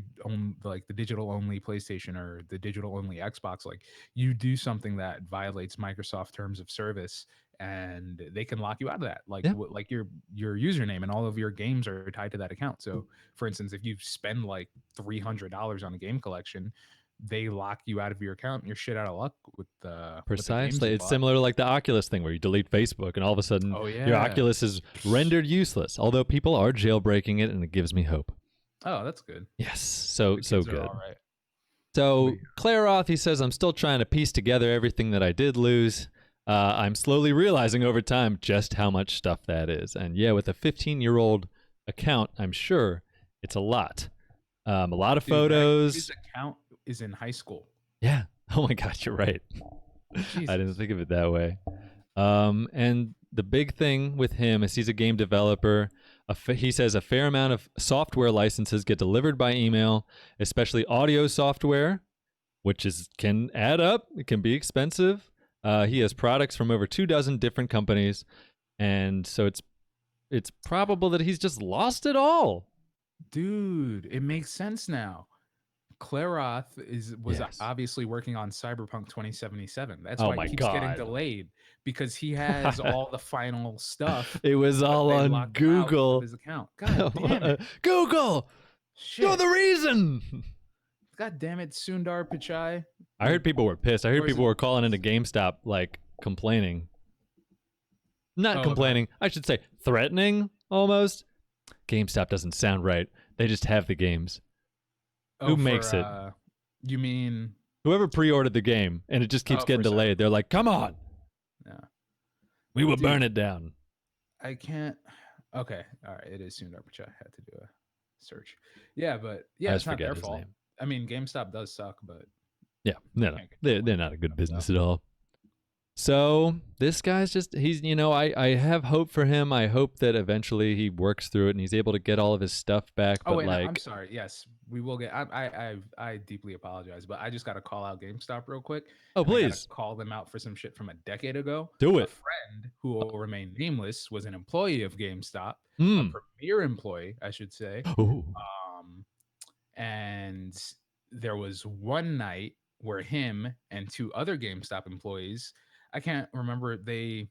[SPEAKER 2] like the digital only PlayStation or the digital only Xbox. Like you do something that violates Microsoft terms of service, and they can lock you out of that. Like like your username and all of your games are tied to that account. So, for instance, if you spend like $300 on a game collection, they lock you out of your account and you're shit out of luck with
[SPEAKER 3] precisely. It's similar to like the Oculus thing where you delete Facebook and all of a sudden your Oculus is rendered useless. Although people are jailbreaking it, and it gives me hope.
[SPEAKER 2] Oh, that's good.
[SPEAKER 3] Yes, so good.
[SPEAKER 2] All right.
[SPEAKER 3] So Claire Roth, he says, I'm still trying to piece together everything that I did lose. I'm slowly realizing over time just how much stuff that is. And yeah, with a 15-year-old account, I'm sure it's a lot. A lot of photos.
[SPEAKER 2] His account is in high school.
[SPEAKER 3] Yeah. Oh my God, you're right. I didn't think of it that way. And the big thing with him is he's a game developer. He says a fair amount of software licenses get delivered by email, especially audio software, which can add up. It can be expensive. He has products from over 24 different companies, and so it's probable that he's just lost it all.
[SPEAKER 2] Dude, it makes sense now. Claire Roth was obviously working on Cyberpunk 2077. That's why it keeps getting delayed, because he has all the final stuff.
[SPEAKER 3] It was all on Google.
[SPEAKER 2] His account. God damn it.
[SPEAKER 3] Google!
[SPEAKER 2] Shit.
[SPEAKER 3] You're the reason!
[SPEAKER 2] God damn it, Sundar Pichai.
[SPEAKER 3] I heard people were pissed. I heard people were calling into GameStop, like, complaining. Not complaining. I should say threatening, almost. GameStop doesn't sound right. They just have the games. Who makes it?
[SPEAKER 2] You mean
[SPEAKER 3] whoever pre-ordered the game, and it just keeps getting delayed. They're like, "Come on, we will burn it down." I
[SPEAKER 2] can't. Okay, all right. It is Sundar Pichai. I had to do a search. Yeah, but it's not their fault. I mean, GameStop does suck, but
[SPEAKER 3] yeah, they're not a good business at all. So this guy's he's I have hope for him. I hope that eventually he works through it and he's able to get all of his stuff back.
[SPEAKER 2] Oh, wait, I'm sorry. Yes, we will get. I deeply apologize, but I just got to call out GameStop real quick.
[SPEAKER 3] Oh, please
[SPEAKER 2] call them out for some shit from a decade ago.
[SPEAKER 3] Do it.
[SPEAKER 2] A friend who will remain nameless was an employee of GameStop, a premier employee, I should say.
[SPEAKER 3] Ooh.
[SPEAKER 2] And there was one night where him and two other GameStop employees, I can't remember, they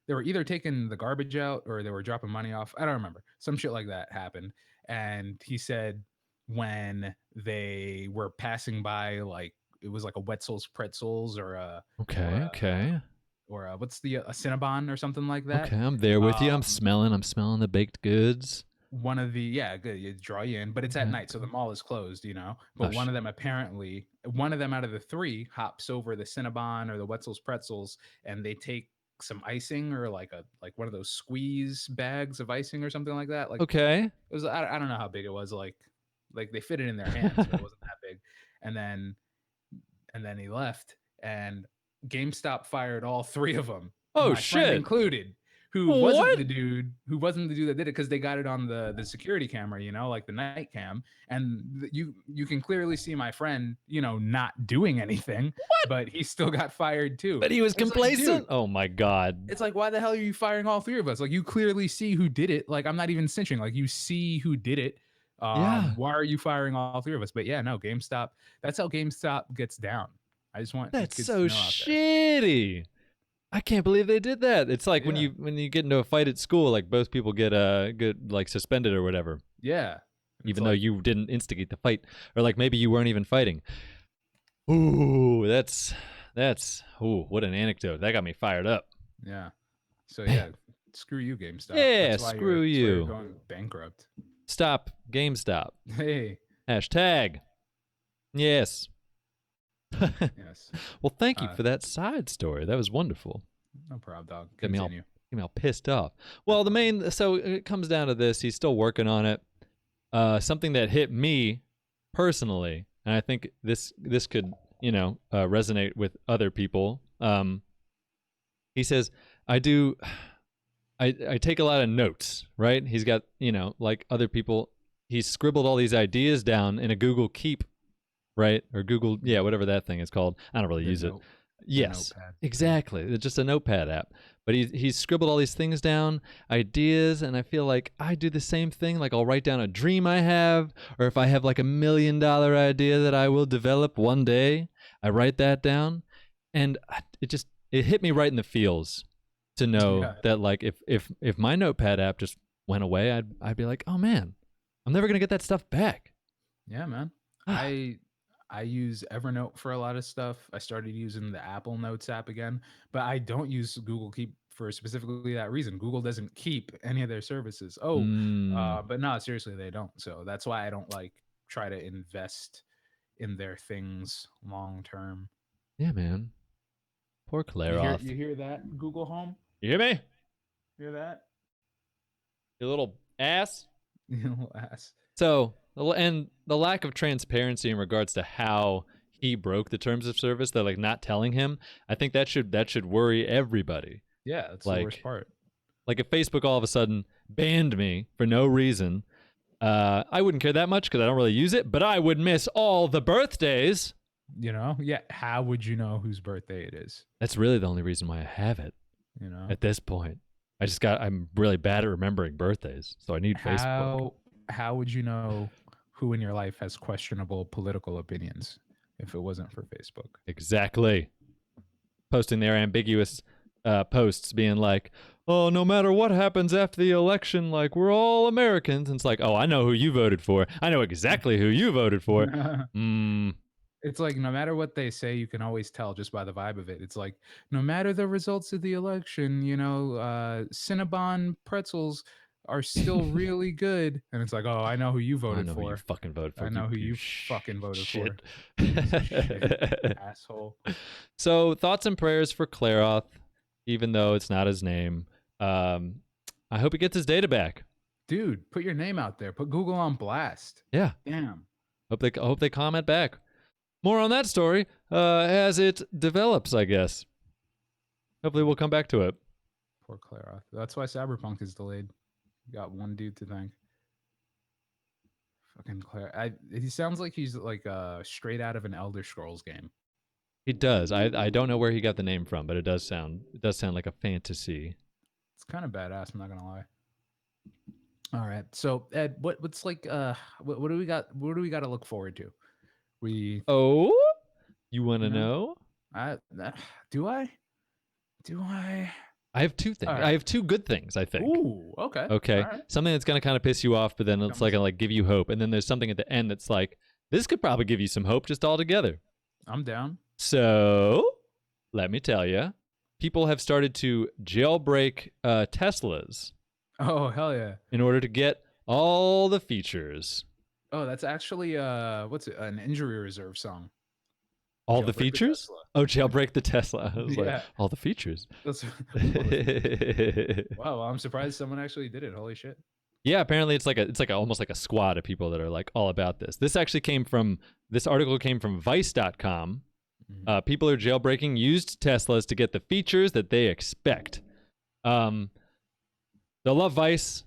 [SPEAKER 2] were either taking the garbage out or they were dropping money off. I don't remember. Some shit like that happened. And he said when they were passing by, like, it was like a Wetzel's Pretzels or a...
[SPEAKER 3] Okay.
[SPEAKER 2] Or what's a Cinnabon or something like that.
[SPEAKER 3] Okay, I'm there with you. I'm smelling the baked goods.
[SPEAKER 2] One of the good, you draw you in, but it's at night, so the mall is closed, But one of them out of the three hops over the Cinnabon or the Wetzel's Pretzels, and they take some icing or like one of those squeeze bags of icing or something like that. Like,
[SPEAKER 3] okay,
[SPEAKER 2] it was I don't know how big it was. Like they fit it in their hands, but it wasn't that big. And then he left, and GameStop fired all three of them.
[SPEAKER 3] Oh,
[SPEAKER 2] my
[SPEAKER 3] shit,
[SPEAKER 2] friend included. Who wasn't the dude that did it, because they got it on the security camera, like the night cam, and you can clearly see my friend, not doing anything.
[SPEAKER 3] What?
[SPEAKER 2] But he still got fired too.
[SPEAKER 3] But he was complacent.
[SPEAKER 2] Like,
[SPEAKER 3] oh my God.
[SPEAKER 2] It's like, why the hell are you firing all three of us? Like, you clearly see who did it. Like, I'm not even cinching. Like, you see who did it.
[SPEAKER 3] Yeah.
[SPEAKER 2] Why are you firing all three of us? But yeah, no, GameStop. That's how GameStop gets down. I just want
[SPEAKER 3] That's
[SPEAKER 2] kids
[SPEAKER 3] so
[SPEAKER 2] to know out there.
[SPEAKER 3] shitty. I can't believe they did that. It's like when
[SPEAKER 2] Yeah.
[SPEAKER 3] you get into a fight at school, like both people get like suspended or whatever,
[SPEAKER 2] Yeah.
[SPEAKER 3] even though you didn't instigate the fight, or like maybe you weren't even fighting. Ooh, that's what an anecdote. That got me fired up.
[SPEAKER 2] Yeah. So yeah, screw you, GameStop.
[SPEAKER 3] Yeah,
[SPEAKER 2] That's why
[SPEAKER 3] screw
[SPEAKER 2] that's why you're
[SPEAKER 3] you.
[SPEAKER 2] going bankrupt.
[SPEAKER 3] Stop GameStop.
[SPEAKER 2] Hey.
[SPEAKER 3] Hashtag. Yes.
[SPEAKER 2] Yes.
[SPEAKER 3] Well, thank you for that side story. That was wonderful.
[SPEAKER 2] No problem, dog.
[SPEAKER 3] Get me
[SPEAKER 2] Continue.
[SPEAKER 3] all pissed off. Well, so it comes down to this. He's still working on it. Something that hit me personally, and I think this could, resonate with other people. He says, I take a lot of notes, right? He's got, like other people, he's scribbled all these ideas down in a Google Keep, right? Or Google, whatever that thing is called. I don't really use it. Yes, exactly. It's just a notepad app. But he's scribbled all these things down, ideas, and I feel like I do the same thing. Like I'll write down a dream I have, or if I have like $1 million idea that I will develop one day, I write that down, and it hit me right in the feels to know that like if my notepad app just went away, I'd be like, oh man, I'm never gonna get that stuff back.
[SPEAKER 2] Yeah, man. I use Evernote for a lot of stuff. I started using the Apple Notes app again, but I don't use Google Keep for specifically that reason. Google doesn't keep any of their services. But no, seriously, they don't. So that's why I don't like try to invest in their things long term.
[SPEAKER 3] Yeah, man. Poor Claire.
[SPEAKER 2] You hear that, Google Home?
[SPEAKER 3] You hear me?
[SPEAKER 2] Hear that?
[SPEAKER 3] You little ass.
[SPEAKER 2] You little ass.
[SPEAKER 3] So, and the lack of transparency in regards to how he broke the terms of service, that like not telling him, I think that should worry everybody.
[SPEAKER 2] Yeah, that's the worst part.
[SPEAKER 3] Like if Facebook all of a sudden banned me for no reason, I wouldn't care that much because I don't really use it, but I would miss all the birthdays.
[SPEAKER 2] Yeah. How would you know whose birthday it is?
[SPEAKER 3] That's really the only reason why I have it. At this point, I'm really bad at remembering birthdays, so I need Facebook.
[SPEAKER 2] How would you know who in your life has questionable political opinions if it wasn't for Facebook?
[SPEAKER 3] Exactly. Posting their ambiguous posts being like, oh, no matter what happens after the election, like we're all Americans. And it's like, oh, I know who you voted for. I know exactly who you voted for.
[SPEAKER 2] It's like no matter what they say, you can always tell just by the vibe of it. It's like no matter the results of the election, Cinnabon pretzels are still really good. And it's like, oh, I know who you voted for.
[SPEAKER 3] I know who you fucking voted for.
[SPEAKER 2] I know who you fucking voted for.
[SPEAKER 3] Shit,
[SPEAKER 2] asshole.
[SPEAKER 3] So thoughts and prayers for Claroth, even though it's not his name. I hope he gets his data back.
[SPEAKER 2] Dude, put your name out there. Put Google on blast.
[SPEAKER 3] Yeah.
[SPEAKER 2] Damn.
[SPEAKER 3] Hope they comment back. More on that story as it develops, I guess. Hopefully we'll come back to it.
[SPEAKER 2] Poor Claroth. That's why Cyberpunk is delayed. Got one dude to thank. Fucking Claire. He sounds like he's like straight out of an Elder Scrolls game.
[SPEAKER 3] He does. I don't know where he got the name from, but it does sound like a fantasy.
[SPEAKER 2] It's kind of badass, I'm not gonna lie. All right. So Ed, what's like what do we got? What do we got to look forward to? You
[SPEAKER 3] want to know?
[SPEAKER 2] Do I?
[SPEAKER 3] I have two things. Right. I have two good things, I think.
[SPEAKER 2] Ooh, okay.
[SPEAKER 3] Okay. Right. Something that's going to kind of piss you off, but then it's like give you hope. And then there's something at the end that's like, this could probably give you some hope just all together.
[SPEAKER 2] I'm down.
[SPEAKER 3] So, let me tell you, people have started to jailbreak Teslas.
[SPEAKER 2] Oh, hell yeah.
[SPEAKER 3] In order to get all the features.
[SPEAKER 2] Oh, that's actually what's it? An injury reserve song.
[SPEAKER 3] All the features? Oh, jailbreak the Tesla. I was like, all the features.
[SPEAKER 2] Wow, well, I'm surprised someone actually did it. Holy shit.
[SPEAKER 3] Yeah, apparently it's almost like a squad of people that are like all about this. This article came from Vice.com. People are jailbreaking used Teslas to get the features that they expect. They'll love Vice.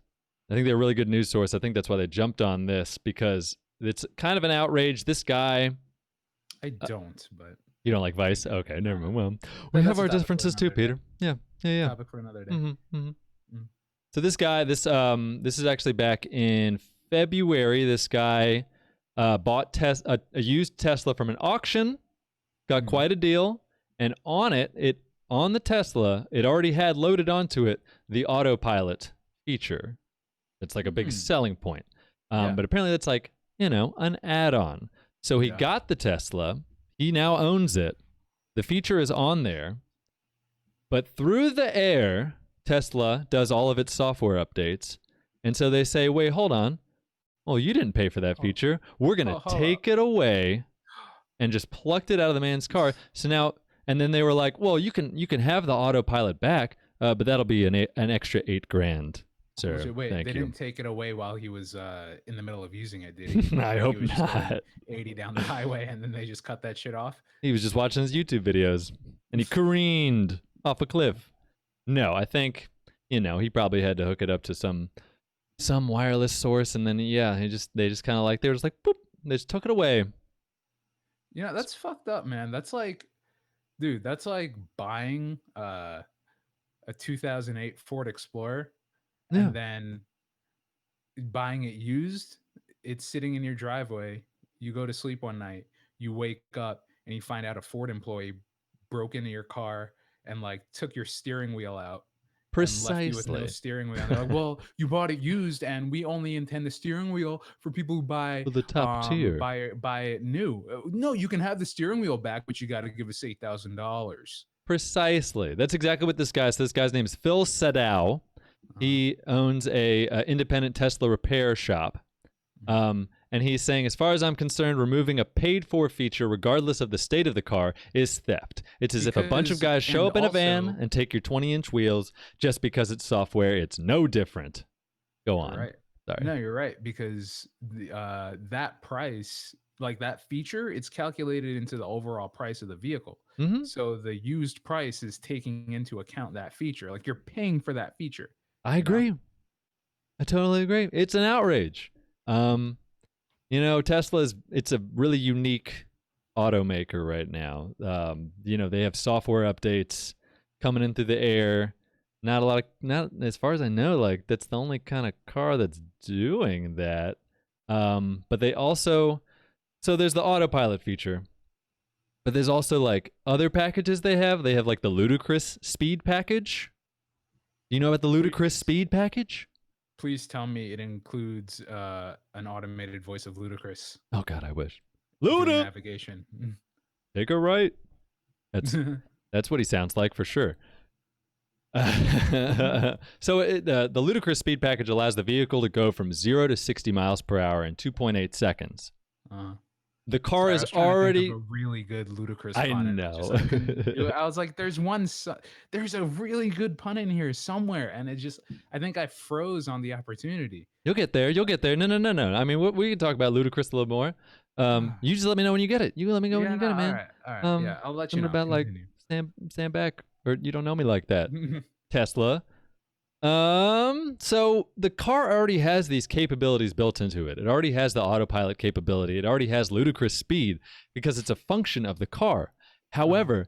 [SPEAKER 3] I think they're a really good news source. I think that's why they jumped on this, because it's kind of an outrage. This guy.
[SPEAKER 2] I don't, but.
[SPEAKER 3] You don't like Vice? Okay, never mind. Well, we have our differences too, Peter. Yeah.
[SPEAKER 2] Topic for another day.
[SPEAKER 3] So this guy, this is actually back in February, this guy bought a used Tesla from an auction, got quite a deal, and on the Tesla, it already had loaded onto it the autopilot feature. It's like a big selling point. But apparently that's like, an add-on. So he got the Tesla. He now owns it. The feature is on there. But through the air, Tesla does all of its software updates. And so they say, wait, hold on. Well, you didn't pay for that feature. We're going to take it away, and just plucked it out of the man's car. So now, and then they were like, well, you can have the autopilot back, but that'll be an extra $8,000. Sir,
[SPEAKER 2] so wait,
[SPEAKER 3] thank
[SPEAKER 2] they
[SPEAKER 3] you.
[SPEAKER 2] didn't take it away while he was in the middle of using it, did he?
[SPEAKER 3] I hope
[SPEAKER 2] was
[SPEAKER 3] not.
[SPEAKER 2] 80 down the highway, and then they just cut that shit off.
[SPEAKER 3] He was just watching his YouTube videos, and he careened off a cliff. No, I think he probably had to hook it up to some wireless source, and then they just kind of they were just like boop, they just took it away.
[SPEAKER 2] That's fucked up, man. That's like, dude, that's like buying a 2008 Ford Explorer.
[SPEAKER 3] Yeah.
[SPEAKER 2] And then buying it used. It's sitting in your driveway. You go to sleep one night. You wake up and you find out a Ford employee broke into your car and took your steering wheel out.
[SPEAKER 3] Precisely.
[SPEAKER 2] And left you with no steering wheel. And they're like, well, you bought it used, and we only intend the steering wheel for people who buy
[SPEAKER 3] the top tier.
[SPEAKER 2] Buy it new. No, you can have the steering wheel back, but you got to give us $8,000.
[SPEAKER 3] Precisely. That's exactly what this guy. So this guy's name is Phil Sadow. He owns a independent Tesla repair shop. And he's saying, as far as I'm concerned, removing a paid-for feature, regardless of the state of the car, is theft. It's as if a bunch of guys show up in a van and take your 20-inch wheels just because it's software. It's no different. Go on.
[SPEAKER 2] Right.
[SPEAKER 3] Sorry.
[SPEAKER 2] No, you're right, because that price, that feature, it's calculated into the overall price of the vehicle. So the used price is taking into account that feature. You're paying for that feature.
[SPEAKER 3] I agree. I totally agree. It's an outrage. It's a really unique automaker right now. They have software updates coming in through the air. Not as far as I know, that's the only kind of car that's doing that. But they also, so there's the autopilot feature, but there's also other packages they have. They have the ludicrous speed package. Do you know about the ludicrous speed package?
[SPEAKER 2] Please tell me it includes an automated voice of Ludacris.
[SPEAKER 3] Oh God, I wish. Luda
[SPEAKER 2] navigation.
[SPEAKER 3] Take a right. That's what he sounds like for sure. So the ludicrous speed package allows the vehicle to go from 0 to 60 miles per hour in 2.8 seconds. The car is already
[SPEAKER 2] a really good ludicrous
[SPEAKER 3] I
[SPEAKER 2] pun.
[SPEAKER 3] know.
[SPEAKER 2] I was like, there's a really good pun in here somewhere, and I think I froze on the opportunity.
[SPEAKER 3] You'll get there. No. I mean, we can talk about ludicrous a little more. You just let me know when you get it. You let me know when you get it, man.
[SPEAKER 2] All right. Yeah, I'll let you know.
[SPEAKER 3] About stand back, or you don't know me like that, Tesla. So the car already has these capabilities built into it. It already has the autopilot capability. It already has ludicrous speed because it's a function of the car. However,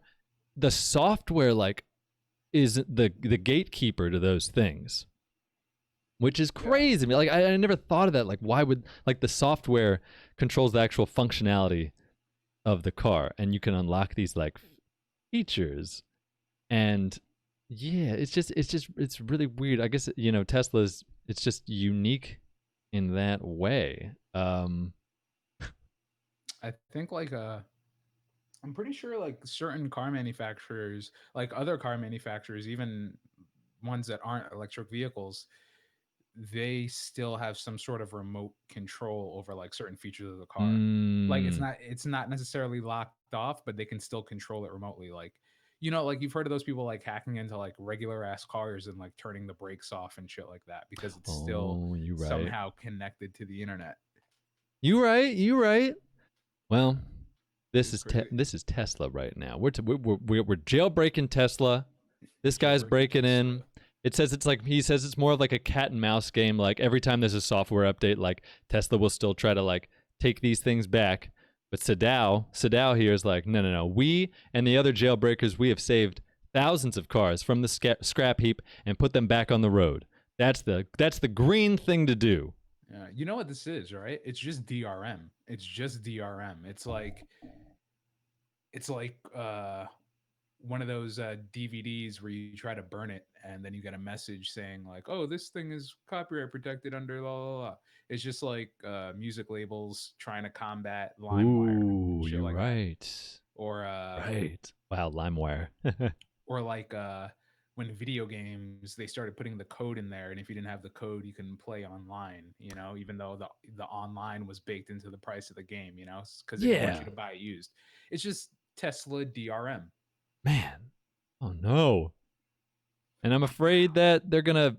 [SPEAKER 3] the software is the gatekeeper to those things, which is crazy. Yeah. I never thought of that. Why would the software controls the actual functionality of the car, and you can unlock these features, and yeah, it's really weird. I guess Tesla's, it's just unique in that way.
[SPEAKER 2] I think I'm pretty sure certain car manufacturers, other car manufacturers, even ones that aren't electric vehicles, they still have some sort of remote control over certain features of the car. It's not necessarily locked off, but they can still control it remotely. You've heard of those people hacking into regular ass cars and turning the brakes off and shit like that because it's still somehow connected to the internet.
[SPEAKER 3] You right. Well, this is Tesla right now. We're jailbreaking Tesla. This guy's breaking in. It says he says it's more of a cat and mouse game. Every time there's a software update, Tesla will still try to take these things back. But Sadow here is no. We and the other jailbreakers, we have saved thousands of cars from the scrap heap and put them back on the road. That's the green thing to do.
[SPEAKER 2] You know what this is, right? It's just DRM. It's just DRM. It's like one of those DVDs where you try to burn it and then you get a message saying like, "Oh, this thing is copyright protected under la la la." It's just like music labels trying to combat LimeWire,
[SPEAKER 3] Ooh,
[SPEAKER 2] shit
[SPEAKER 3] you're
[SPEAKER 2] like that.
[SPEAKER 3] right.
[SPEAKER 2] Or
[SPEAKER 3] Right. Wow, LimeWire.
[SPEAKER 2] or like when video games they started putting the code in there, and if you didn't have the code, you can play online. You know, even though the online was baked into the price of the game. You know, because they didn't want
[SPEAKER 3] Yeah.
[SPEAKER 2] you to buy it used. It's just Tesla DRM.
[SPEAKER 3] Man. Oh no. And I'm afraid that they're gonna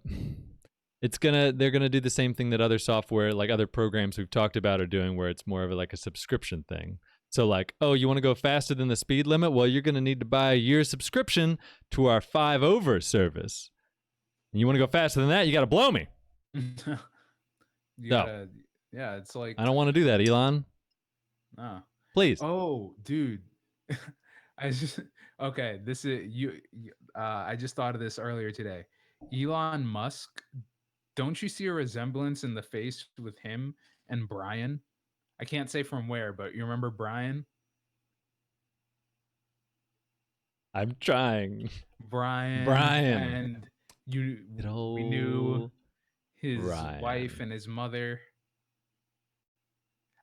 [SPEAKER 3] do the same thing that other software, like other programs we've talked about, are doing, where it's more of like a subscription thing. So like, oh, you want to go faster than the speed limit? Well, you're gonna need to buy a year's subscription to our 5 over service. And you want to go faster than that? You got to blow me.
[SPEAKER 2] You gotta, yeah, it's like
[SPEAKER 3] I don't want to do that, Elon. Please.
[SPEAKER 2] Oh, dude. I just okay. This is I just thought of this earlier today. Elon Musk. Don't you see a resemblance in the face with him and Brian? I can't say from where, but you remember Brian?
[SPEAKER 3] I'm trying.
[SPEAKER 2] Brian. And we knew his wife and his mother.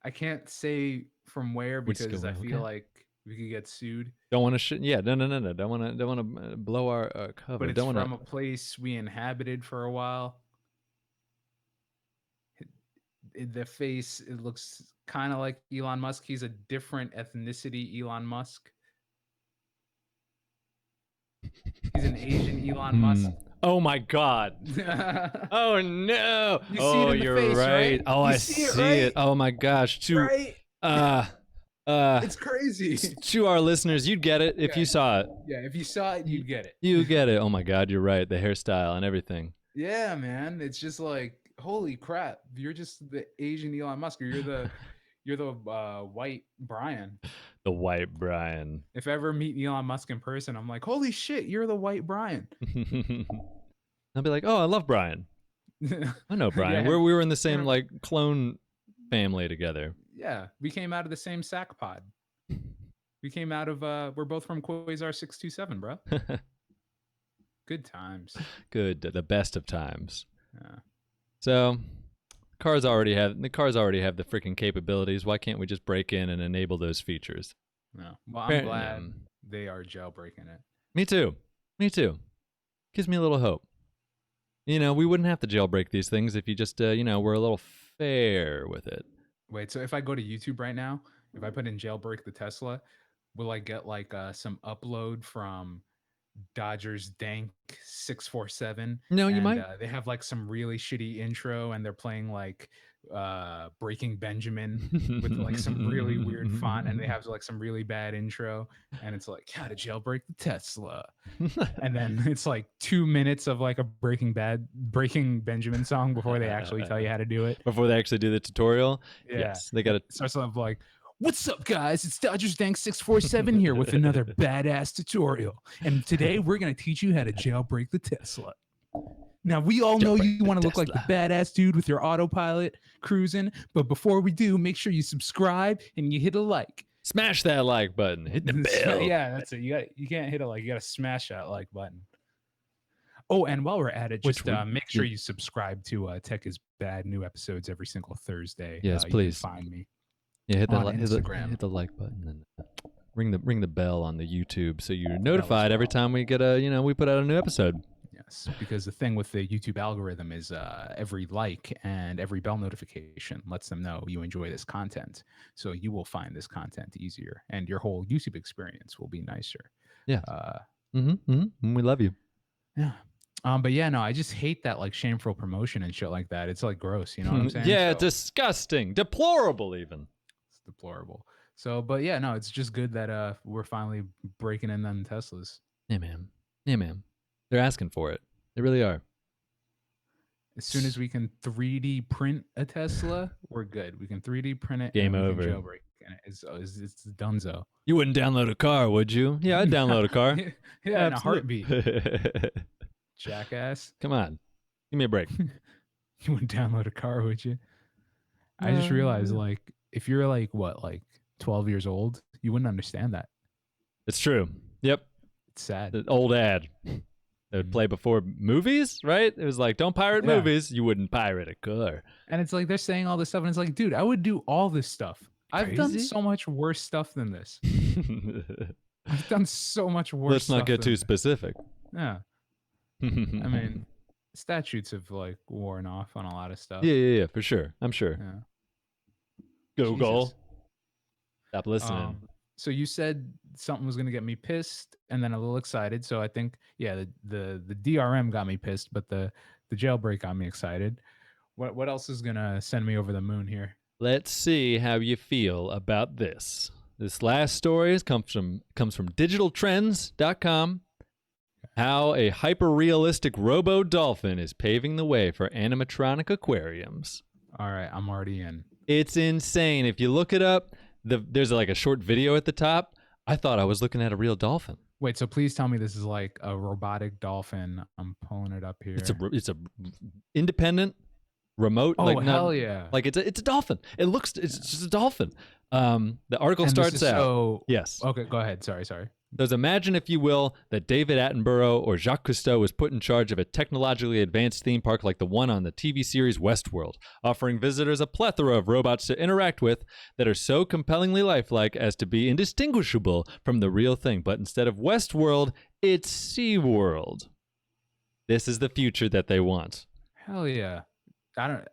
[SPEAKER 2] I can't say from where because I feel like we could get sued.
[SPEAKER 3] Don't want to yeah, no. Don't want to blow our cover.
[SPEAKER 2] But it's from a place we inhabited for a while. The face, it looks kind of like Elon Musk. He's a different ethnicity, Elon Musk. He's an Asian Elon Musk.
[SPEAKER 3] Oh my God. Oh no.
[SPEAKER 2] You see it in the
[SPEAKER 3] you're
[SPEAKER 2] face,
[SPEAKER 3] right. Oh,
[SPEAKER 2] you
[SPEAKER 3] I
[SPEAKER 2] see
[SPEAKER 3] see
[SPEAKER 2] it,
[SPEAKER 3] it. Oh my gosh.
[SPEAKER 2] Right? It's crazy.
[SPEAKER 3] To our listeners, you'd get it if you saw it.
[SPEAKER 2] Yeah, if you saw it, you'd get it.
[SPEAKER 3] You get it. Oh my God, you're right. The hairstyle and everything.
[SPEAKER 2] Yeah, man. It's just like, holy crap. You're just the Asian Elon Musk. Or you're the white Brian.
[SPEAKER 3] The white Brian.
[SPEAKER 2] If I ever meet Elon Musk in person, I'm like, holy shit, you're the white Brian.
[SPEAKER 3] I'll be like, oh, I love Brian. I know Brian.
[SPEAKER 2] Yeah.
[SPEAKER 3] We were in the same like clone family together.
[SPEAKER 2] Yeah, we came out of the same sack pod. We came out of we're both from Quasar 627, bro. Good times.
[SPEAKER 3] Good, the best of times.
[SPEAKER 2] Yeah.
[SPEAKER 3] So, the cars already have the freaking capabilities. Why can't we just break in and enable those features?
[SPEAKER 2] No. Well, I'm glad they are jailbreaking it.
[SPEAKER 3] Me too. Gives me a little hope. You know, we wouldn't have to jailbreak these things if you just were a little fair with it.
[SPEAKER 2] Wait, so if I go to YouTube right now, if I put in jailbreak the Tesla, will I get like some upload from Dodgers Dank 647?
[SPEAKER 3] No, you might.
[SPEAKER 2] They have like some really shitty intro, and they're playing like Breaking Benjamin with like some really weird font, and they have like some really bad intro, and it's like how to jailbreak the Tesla, and then it's like 2 minutes of like a Breaking Benjamin song before they actually tell you how to do it.
[SPEAKER 3] Before they actually do the tutorial.
[SPEAKER 2] Yeah.
[SPEAKER 3] Yes, they got to
[SPEAKER 2] starts off like, what's up, guys? It's Dodgers Dank 647 here with another badass tutorial. And today we're going to teach you how to jailbreak the Tesla. Now, we all know you want to look like the badass dude with your autopilot cruising. But before we do, make sure you subscribe and you hit a like.
[SPEAKER 3] Smash that like button. Hit the bell.
[SPEAKER 2] Yeah, that's it. You can't hit a like. You got to smash that like button. Oh, and while we're at it, just make sure you subscribe to Tech is Bad, new episodes every single Thursday.
[SPEAKER 3] Yes, please.
[SPEAKER 2] You can find me.
[SPEAKER 3] Yeah, hit
[SPEAKER 2] Instagram.
[SPEAKER 3] Hit the like button and ring the bell on the YouTube so you're notified every time we get we put out a new episode.
[SPEAKER 2] Yes, because the thing with the YouTube algorithm is every like and every bell notification lets them know you enjoy this content. So you will find this content easier, and your whole YouTube experience will be nicer.
[SPEAKER 3] Yeah. We love you.
[SPEAKER 2] Yeah. But yeah, no, I just hate that like shameful promotion and shit like that. It's like gross, you know what I'm saying?
[SPEAKER 3] Yeah, disgusting, deplorable even.
[SPEAKER 2] It's deplorable. So, but yeah, no, it's just good that we're finally breaking in them Teslas.
[SPEAKER 3] Yeah, man. They're asking for it. They really are.
[SPEAKER 2] As soon as we can 3D print a Tesla, we're good. We can 3D print it.
[SPEAKER 3] Game over.
[SPEAKER 2] Jailbreak. And it's donezo.
[SPEAKER 3] You wouldn't download a car, would you? Yeah, I'd download a car.
[SPEAKER 2] Yeah, in a heartbeat. Jackass.
[SPEAKER 3] Come on. Give me a break.
[SPEAKER 2] You wouldn't download a car, would you? I just realized, like, if you're like what, like 12 years old, you wouldn't understand that.
[SPEAKER 3] It's true. Yep.
[SPEAKER 2] It's sad.
[SPEAKER 3] The old ad that would play before movies, right? It was like, don't pirate movies. You wouldn't pirate a car.
[SPEAKER 2] And it's like they're saying all this stuff, and it's like, dude, I would do all this stuff. I've done
[SPEAKER 3] Crazy?
[SPEAKER 2] so much worse stuff than this. I've done so much worse.
[SPEAKER 3] Let's not
[SPEAKER 2] stuff
[SPEAKER 3] get
[SPEAKER 2] than
[SPEAKER 3] too specific.
[SPEAKER 2] Yeah. I mean, statutes have like worn off on a lot of stuff.
[SPEAKER 3] Yeah, for sure. I'm sure.
[SPEAKER 2] Yeah.
[SPEAKER 3] Google.
[SPEAKER 2] Jesus.
[SPEAKER 3] Stop listening.
[SPEAKER 2] So you said something was gonna get me pissed, and then a little excited. So I think, yeah, the DRM got me pissed, but the jailbreak got me excited. What else is gonna send me over the moon here?
[SPEAKER 3] Let's see how you feel about this. This last story comes from digitaltrends.com. How a hyper-realistic robo-dolphin is paving the way for animatronic aquariums.
[SPEAKER 2] All right, I'm already in.
[SPEAKER 3] It's insane. If you look it up, there's like a short video at the top. I thought I was looking at a real dolphin.
[SPEAKER 2] Wait, so please tell me this is like a robotic dolphin. I'm pulling it up here.
[SPEAKER 3] It's a independent, remote.
[SPEAKER 2] Oh,
[SPEAKER 3] like
[SPEAKER 2] hell yeah!
[SPEAKER 3] Like it's a dolphin. It's just a dolphin. The article starts out.
[SPEAKER 2] So
[SPEAKER 3] yes.
[SPEAKER 2] Okay, go ahead. Sorry.
[SPEAKER 3] Thus, imagine, if you will, that David Attenborough or Jacques Cousteau was put in charge of a technologically advanced theme park like the one on the TV series Westworld, offering visitors a plethora of robots to interact with that are so compellingly lifelike as to be indistinguishable from the real thing. But instead of Westworld, it's SeaWorld. This is the future that they want.
[SPEAKER 2] Hell yeah!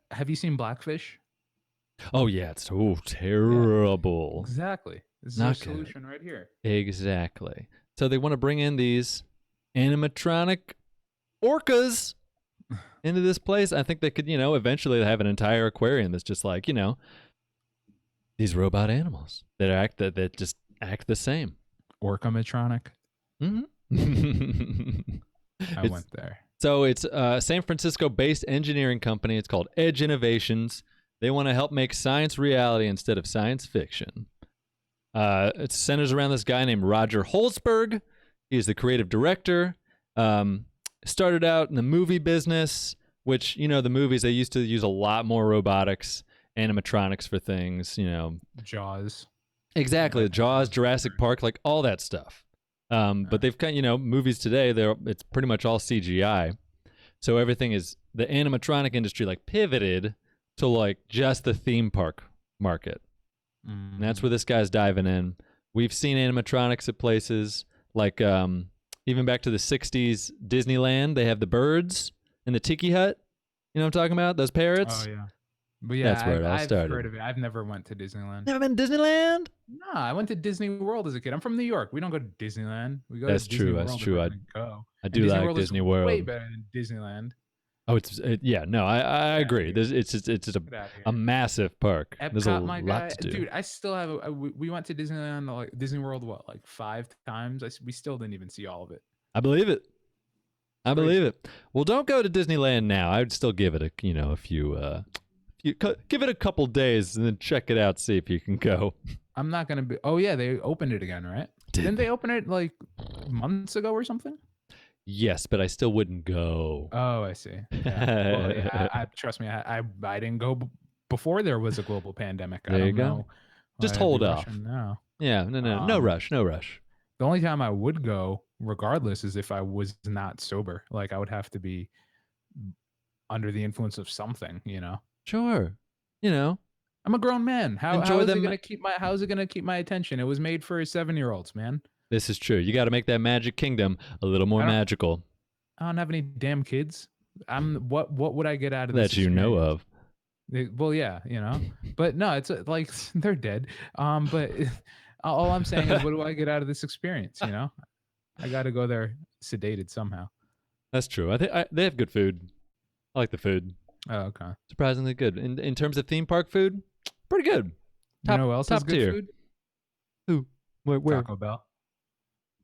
[SPEAKER 2] Have you seen Blackfish?
[SPEAKER 3] Oh yeah, it's so terrible.
[SPEAKER 2] Yeah, exactly. This is
[SPEAKER 3] Not
[SPEAKER 2] a solution right here.
[SPEAKER 3] Exactly. So they want to bring in these animatronic orcas into this place. I think they could, eventually have an entire aquarium that's just like, these robot animals that just act the same.
[SPEAKER 2] Orcamatronic.
[SPEAKER 3] Mm-hmm.
[SPEAKER 2] I went there.
[SPEAKER 3] So it's a San Francisco-based engineering company. It's called Edge Innovations. They want to help make science reality instead of science fiction. It centers around this guy named Roger Holzberg. He's the creative director. Started out in the movie business, which, the movies, they used to use a lot more robotics, animatronics for things,
[SPEAKER 2] Jaws.
[SPEAKER 3] Exactly. Jaws, Jurassic Park, like all that stuff. But they've got, movies today, it's pretty much all CGI. So everything is, the animatronic industry like pivoted to like just the theme park market. And that's where this guy's diving in. We've seen animatronics at places like even back to the 60s Disneyland. They have the birds in the tiki hut. You know what I'm talking about? Those parrots?
[SPEAKER 2] Oh, yeah. But yeah,
[SPEAKER 3] that's where it all started.
[SPEAKER 2] I've heard of it. I've never went to Disneyland.
[SPEAKER 3] Never been to Disneyland?
[SPEAKER 2] No, I went to Disney World as a kid. I'm from New York. We don't go to Disneyland. We go
[SPEAKER 3] that's
[SPEAKER 2] to Disney
[SPEAKER 3] true.
[SPEAKER 2] World.
[SPEAKER 3] That's true. I do
[SPEAKER 2] Disney
[SPEAKER 3] like
[SPEAKER 2] World
[SPEAKER 3] Disney
[SPEAKER 2] is
[SPEAKER 3] World.
[SPEAKER 2] Way better than Disneyland.
[SPEAKER 3] Oh, I agree. It's a massive park.
[SPEAKER 2] Epcot,
[SPEAKER 3] There's a lot to do.
[SPEAKER 2] Dude, I still have. We went to Disneyland, like Disney World, like 5 times. We still didn't even see all of it.
[SPEAKER 3] I believe it. I believe it. Well, don't go to Disneyland now. I would still give it a few. Give it a couple days and then check it out. See if you can go.
[SPEAKER 2] I'm not gonna be. Oh yeah, they opened it again, right? Didn't they open it like months ago or something?
[SPEAKER 3] Yes, but I still wouldn't go.
[SPEAKER 2] Oh, I see. Yeah. Well, yeah, I trust me. I didn't go before there was a global pandemic.
[SPEAKER 3] There you go. Just hold off.
[SPEAKER 2] Now.
[SPEAKER 3] Yeah, no rush, no rush.
[SPEAKER 2] The only time I would go, regardless, is if I was not sober. Like I would have to be under the influence of something,
[SPEAKER 3] Sure.
[SPEAKER 2] I'm a grown man. How is it gonna keep my attention? It was made for 7-year-olds, man.
[SPEAKER 3] This is true. You got to make that Magic Kingdom a little more magical.
[SPEAKER 2] I don't have any damn kids. What would I get out of this?
[SPEAKER 3] That you know of.
[SPEAKER 2] Well, yeah, but no, it's like they're dead. But all I'm saying is, what do I get out of this experience? I got to go there sedated somehow.
[SPEAKER 3] That's true. I think they have good food. I like the food.
[SPEAKER 2] Oh, okay.
[SPEAKER 3] Surprisingly good. In terms of theme park food, pretty good.
[SPEAKER 2] You know who else has good
[SPEAKER 3] tier.
[SPEAKER 2] food?
[SPEAKER 3] Who? Where?
[SPEAKER 2] Taco Bell.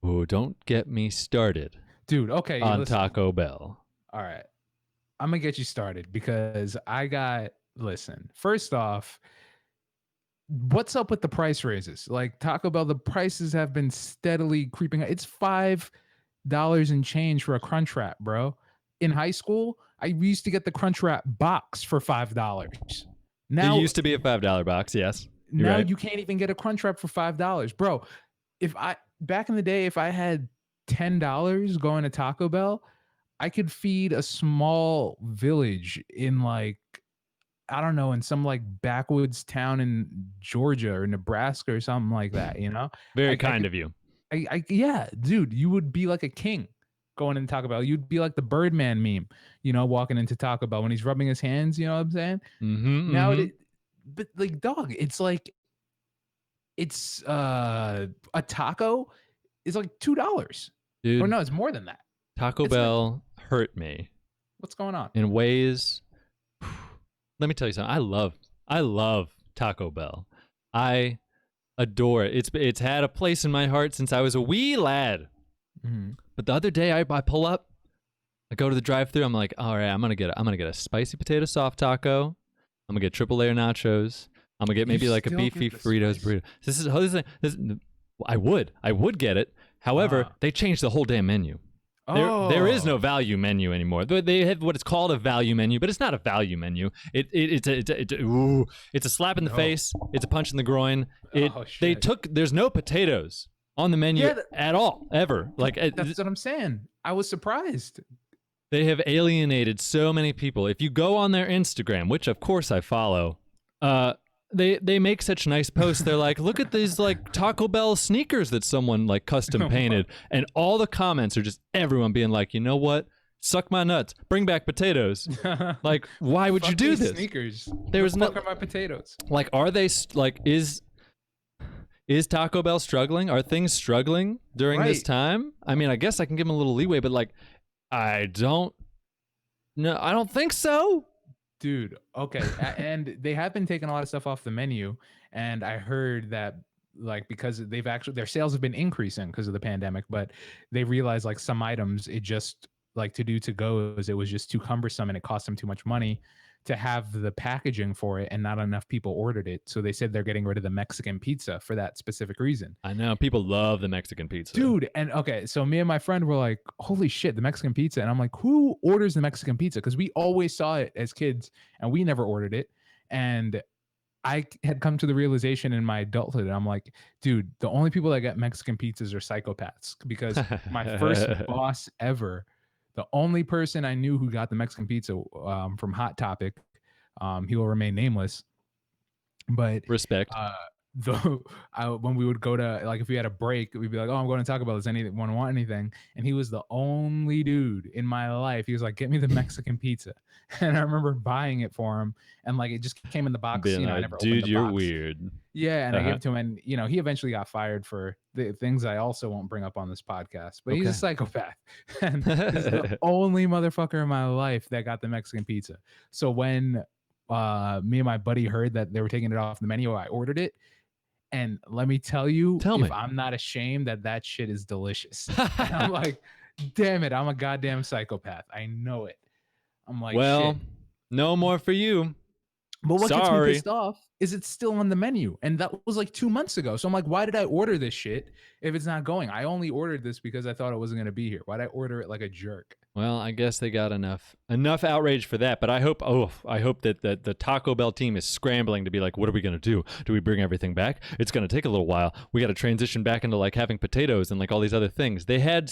[SPEAKER 3] Oh, don't get me started.
[SPEAKER 2] Dude, okay.
[SPEAKER 3] On
[SPEAKER 2] listen.
[SPEAKER 3] Taco Bell.
[SPEAKER 2] All right. I'm going to get you started because listen, first off, what's up with the price raises? Like Taco Bell, the prices have been steadily creeping up. It's $5 and change for a Crunchwrap, bro. In high school, we used to get the Crunchwrap box for $5. Now
[SPEAKER 3] it used to be a $5 box. Yes. You're
[SPEAKER 2] now
[SPEAKER 3] right.
[SPEAKER 2] you can't even get a Crunchwrap for $5, bro. Back in the day, if I had $10 going to Taco Bell, I could feed a small village in like, I don't know, in some like backwoods town in Georgia or Nebraska or something like that, you know?
[SPEAKER 3] Very
[SPEAKER 2] I
[SPEAKER 3] kind
[SPEAKER 2] could,
[SPEAKER 3] of you.
[SPEAKER 2] yeah, dude, you would be like a king going into Taco Bell. You'd be like the Birdman meme, you know, walking into Taco Bell when he's rubbing his hands, you know what I'm saying? Now but like, dog, it's like, it's a taco is like $2.
[SPEAKER 3] Dude,
[SPEAKER 2] Or no, it's more than that.
[SPEAKER 3] Taco
[SPEAKER 2] It's like,
[SPEAKER 3] Bell hurt me
[SPEAKER 2] what's going on?
[SPEAKER 3] in ways. Let me tell you something. I love Taco Bell. I adore it. It's had a place in my heart since I was a wee lad.
[SPEAKER 2] Mm-hmm.
[SPEAKER 3] But the other day I pull up, I go to the drive-thru. I'm like, all right, I'm gonna get a spicy potato soft taco. I'm gonna get triple layer nachos. I'm gonna get maybe like a beefy Fritos burrito. I would get it. However, they changed the whole damn menu. There is no value menu anymore. They have what is called a value menu, but it's not a value menu. It's a slap in the face. It's a punch in the groin. There's no potatoes on the menu at all, ever. Like
[SPEAKER 2] that's what I'm saying. I was surprised.
[SPEAKER 3] They have alienated so many people. If you go on their Instagram, which of course I follow, they make such nice posts. They're like, look at these like Taco Bell sneakers that someone like custom painted, and all the comments are just everyone being like, you know what? Suck my nuts. Bring back potatoes. Like, why would you do this?
[SPEAKER 2] Sneakers.
[SPEAKER 3] There was no.
[SPEAKER 2] Fuck are my potatoes.
[SPEAKER 3] Like, are they like is Taco Bell struggling? Are things struggling during this time? I mean, I guess I can give them a little leeway, but like, I don't think so.
[SPEAKER 2] Dude, okay. And they have been taking a lot of stuff off the menu. And I heard that like because their sales have been increasing because of the pandemic, but they realized like some items it just like to go it was just too cumbersome and it cost them too much money to have the packaging for it, and not enough people ordered it. So they said they're getting rid of the Mexican pizza for that specific reason.
[SPEAKER 3] I know people love the Mexican pizza.
[SPEAKER 2] Dude, and okay, so me and my friend were like, holy shit, the Mexican pizza. And I'm like, who orders the Mexican pizza? Because we always saw it as kids and we never ordered it. And I had come to the realization in my adulthood, and I'm like, dude, the only people that get Mexican pizzas are psychopaths. Because my first boss ever, the only person I knew who got the Mexican pizza from Hot Topic, he will remain nameless, but
[SPEAKER 3] respect.
[SPEAKER 2] When we would go to, like, if we had a break, we'd be like, oh, I'm going to Taco Bell. Does anyone want anything? And he was the only dude in my life. He was like, get me the Mexican pizza. And I remember buying it for him, and like it just came in the box.
[SPEAKER 3] Being
[SPEAKER 2] I
[SPEAKER 3] like,
[SPEAKER 2] never opened
[SPEAKER 3] dude,
[SPEAKER 2] the
[SPEAKER 3] you're
[SPEAKER 2] box.
[SPEAKER 3] weird.
[SPEAKER 2] Yeah, and I gave it to him, and he eventually got fired for the things I also won't bring up on this podcast. But he's a psychopath, and he's the only motherfucker in my life that got the Mexican pizza. So when me and my buddy heard that they were taking it off the menu, I ordered it. And let me tell you, I'm not ashamed that shit is delicious. And I'm like, damn it, I'm a goddamn psychopath. I know it. I'm like,
[SPEAKER 3] well,
[SPEAKER 2] shit.
[SPEAKER 3] No more for you.
[SPEAKER 2] But what gets me pissed off is it's still on the menu. And that was like 2 months ago. So I'm like, why did I order this shit if it's not going? I only ordered this because I thought it wasn't going to be here. Why'd I order it like a jerk?
[SPEAKER 3] Well, I guess they got enough outrage for that. But I hope that the Taco Bell team is scrambling to be like, what are we going to do? Do we bring everything back? It's going to take a little while. We got to transition back into like having potatoes and like all these other things. They had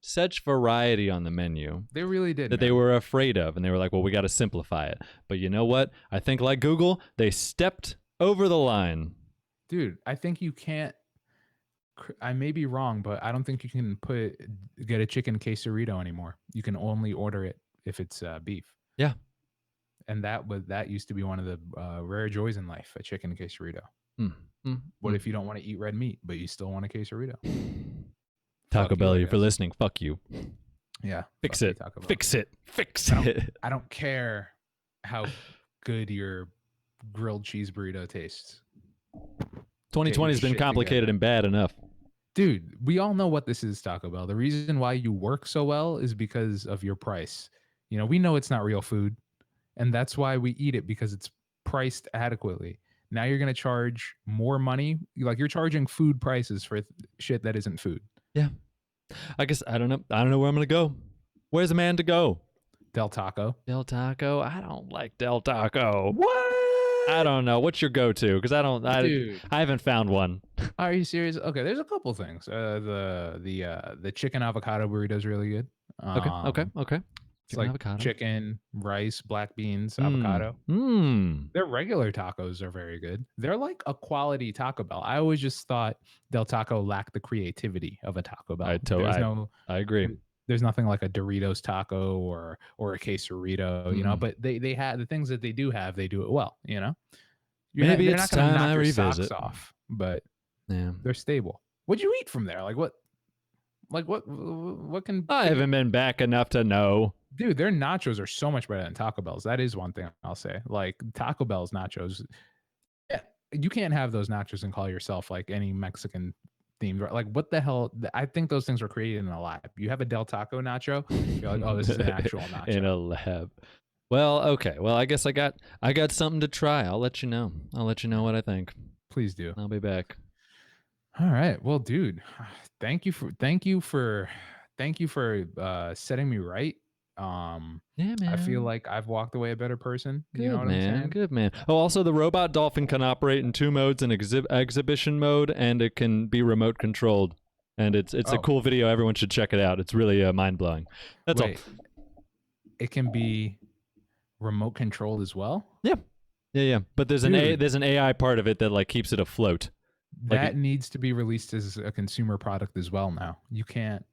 [SPEAKER 3] such variety on the menu.
[SPEAKER 2] They really did.
[SPEAKER 3] That they were afraid of. And they were like, well, we got to simplify it. But you know what? I think like Google, they stepped over the line.
[SPEAKER 2] Dude, I think you can't. I may be wrong, but I don't think you can get a chicken quesarito anymore. You can only order it if it's beef.
[SPEAKER 3] Yeah.
[SPEAKER 2] And that used to be one of the rare joys in life, a chicken quesarito. What if you don't want to eat red meat, but you still want a quesarito?
[SPEAKER 3] Taco Bell, if you're listening, fuck you.
[SPEAKER 2] Yeah.
[SPEAKER 3] Fix it. Fix it. Fix it.
[SPEAKER 2] I don't care how good your grilled cheese burrito tastes.
[SPEAKER 3] 2020 has been complicated and bad enough.
[SPEAKER 2] Dude, we all know what this is, Taco Bell. The reason why you work so well is because of your price. We know it's not real food, and that's why we eat it, because it's priced adequately. Now you're going to charge more money. Like, you're charging food prices for shit that isn't food.
[SPEAKER 3] Yeah. I guess I don't know where I'm going to go. Where's a man to go?
[SPEAKER 2] Del Taco.
[SPEAKER 3] Del Taco? I don't like Del Taco.
[SPEAKER 2] What?
[SPEAKER 3] I don't know. What's your go-to? Because
[SPEAKER 2] Dude,
[SPEAKER 3] I haven't found one.
[SPEAKER 2] are you serious? Okay, there's a couple things. The chicken avocado burrito is really good.
[SPEAKER 3] Okay.
[SPEAKER 2] It's
[SPEAKER 3] Chicken
[SPEAKER 2] like
[SPEAKER 3] avocado.
[SPEAKER 2] chicken, rice, black beans,
[SPEAKER 3] Mm.
[SPEAKER 2] avocado.
[SPEAKER 3] Mm.
[SPEAKER 2] Their regular tacos are very good. They're like a quality Taco Bell. I always just thought Del Taco lacked the creativity of a Taco Bell.
[SPEAKER 3] I agree.
[SPEAKER 2] There's nothing like a Doritos taco or a quesarito, you know.
[SPEAKER 3] Mm.
[SPEAKER 2] But they have the things that they do have. They do it well, you know.
[SPEAKER 3] Maybe
[SPEAKER 2] They're
[SPEAKER 3] it's
[SPEAKER 2] not going to
[SPEAKER 3] time
[SPEAKER 2] knock
[SPEAKER 3] I
[SPEAKER 2] your
[SPEAKER 3] revisit.
[SPEAKER 2] socks off, but
[SPEAKER 3] Yeah.
[SPEAKER 2] they're stable. What'd you eat from there? Like what? Like what can?
[SPEAKER 3] I haven't been back enough to know.
[SPEAKER 2] Dude, their nachos are so much better than Taco Bell's. That is one thing I'll say. Like Taco Bell's nachos, yeah, you can't have those nachos and call yourself like any Mexican themed. Like what the hell? I think those things were created in a lab. You have a Del Taco nacho, you're like, oh, this is an actual nacho.
[SPEAKER 3] In a lab. Well, okay. Well, I guess I got something to try. I'll let you know. I'll let you know what I think.
[SPEAKER 2] Please do.
[SPEAKER 3] I'll be back.
[SPEAKER 2] All right. Well, dude, thank you for setting me right.
[SPEAKER 3] Yeah, man.
[SPEAKER 2] I feel like I've walked away a better person.
[SPEAKER 3] Good,
[SPEAKER 2] you know what I'm saying?
[SPEAKER 3] Good, man. Oh, also, the robot dolphin can operate in 2 modes: an exhibition mode, and it can be remote controlled. And it's a cool video. Everyone should check it out. It's really mind blowing. That's all.
[SPEAKER 2] It can be remote controlled as well.
[SPEAKER 3] Yeah. But there's an AI part of it that like keeps it afloat.
[SPEAKER 2] That needs to be released as a consumer product as well. Now you can't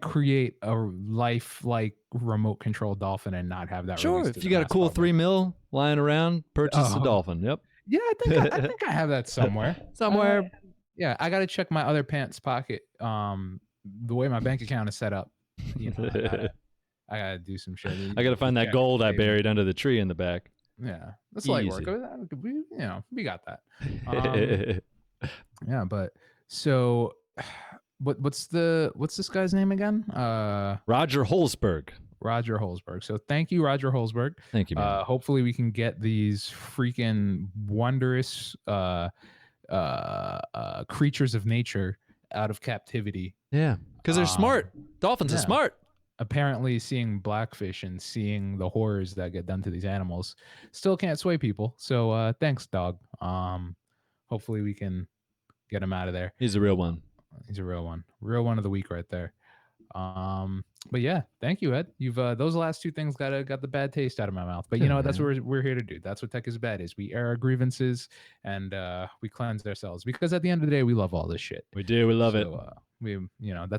[SPEAKER 2] create a life-like remote control dolphin and not have that.
[SPEAKER 3] Sure, if you got a cool $3 million lying around, purchase a dolphin. Yep.
[SPEAKER 2] Yeah, I think I have that somewhere. Yeah, I gotta check my other pants pocket. The way my bank account is set up, you know, I gotta do some shit.
[SPEAKER 3] I gotta find that gold I buried under the tree in the back.
[SPEAKER 2] Yeah, that's light work. We got that. Yeah, but so what's this guy's name again?
[SPEAKER 3] Roger Holzberg.
[SPEAKER 2] Roger Holzberg. So thank you, Roger Holzberg.
[SPEAKER 3] Thank you, man.
[SPEAKER 2] Hopefully we can get these freaking wondrous creatures of nature out of captivity.
[SPEAKER 3] Yeah, because they're smart. Dolphins are smart.
[SPEAKER 2] Apparently seeing blackfish and seeing the horrors that get done to these animals still can't sway people. So thanks, dog. Hopefully we can get him out of there.
[SPEAKER 3] He's a real one.
[SPEAKER 2] He's a real one. Real one of the week right there. But yeah, thank you, Ed. You've those last 2 things got the bad taste out of my mouth. But you know what? That's what we're here to do. That's what Tech is Bad is. We air our grievances and we cleanse ourselves because at the end of the day, we love all this shit.
[SPEAKER 3] We do. We love it.
[SPEAKER 2] We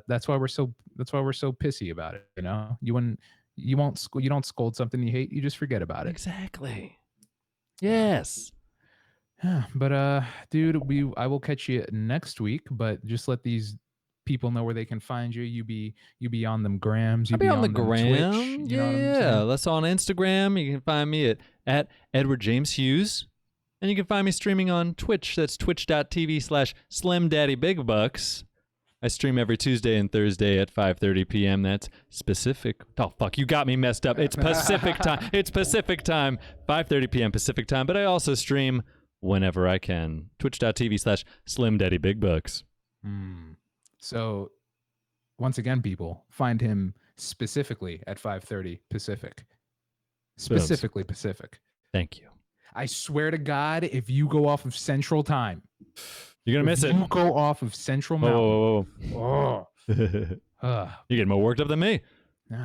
[SPEAKER 2] that's why we're so pissy about it. You know, you don't scold something you hate. You just forget about it.
[SPEAKER 3] Exactly. Yes.
[SPEAKER 2] Yeah, but dude, I will catch you next week. But just let these people know where they can find you. You be on them grams. You
[SPEAKER 3] be on the gram.
[SPEAKER 2] Twitch,
[SPEAKER 3] Yeah, that's on Instagram. You can find me at Edward James Hughes, and you can find me streaming on Twitch. That's twitch.tv/SlimDaddyBigBucks. I stream every Tuesday and Thursday at 5:30 p.m. That's Pacific. Oh, fuck. You got me messed up. It's Pacific time. It's Pacific time. 5:30 p.m. Pacific time. But I also stream whenever I can. Twitch.tv/SlimDaddyBigBucks.
[SPEAKER 2] So, once again, people, find him specifically at 5:30 Pacific. Specifically Pacific.
[SPEAKER 3] Thank you.
[SPEAKER 2] I swear to God, if you go off of Central Time,
[SPEAKER 3] you're going to miss it.
[SPEAKER 2] You go off of Central Mountain.
[SPEAKER 3] Whoa. You're getting more worked up than me.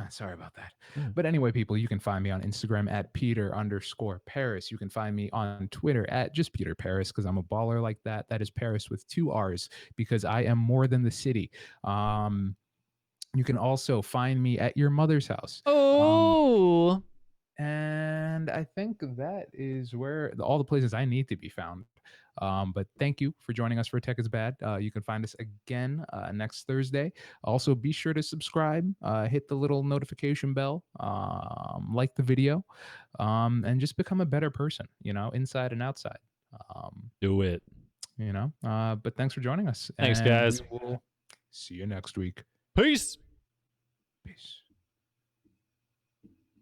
[SPEAKER 2] Sorry about that. But anyway, people, you can find me on Instagram at Peter_Paris. You can find me on Twitter at just Peter Paris because I'm a baller like that. That is Paris with 2 R's because I am more than the city. You can also find me at your mother's house. And I think that is where all the places I need to be found. But thank you for joining us for Tech is Bad. You can find us again next Thursday. Also, be sure to subscribe, hit the little notification bell, like the video, and just become a better person, inside and outside.
[SPEAKER 3] Do it.
[SPEAKER 2] But thanks for joining us.
[SPEAKER 3] Thanks, guys.
[SPEAKER 2] We'll see you next week.
[SPEAKER 3] Peace.
[SPEAKER 2] Peace.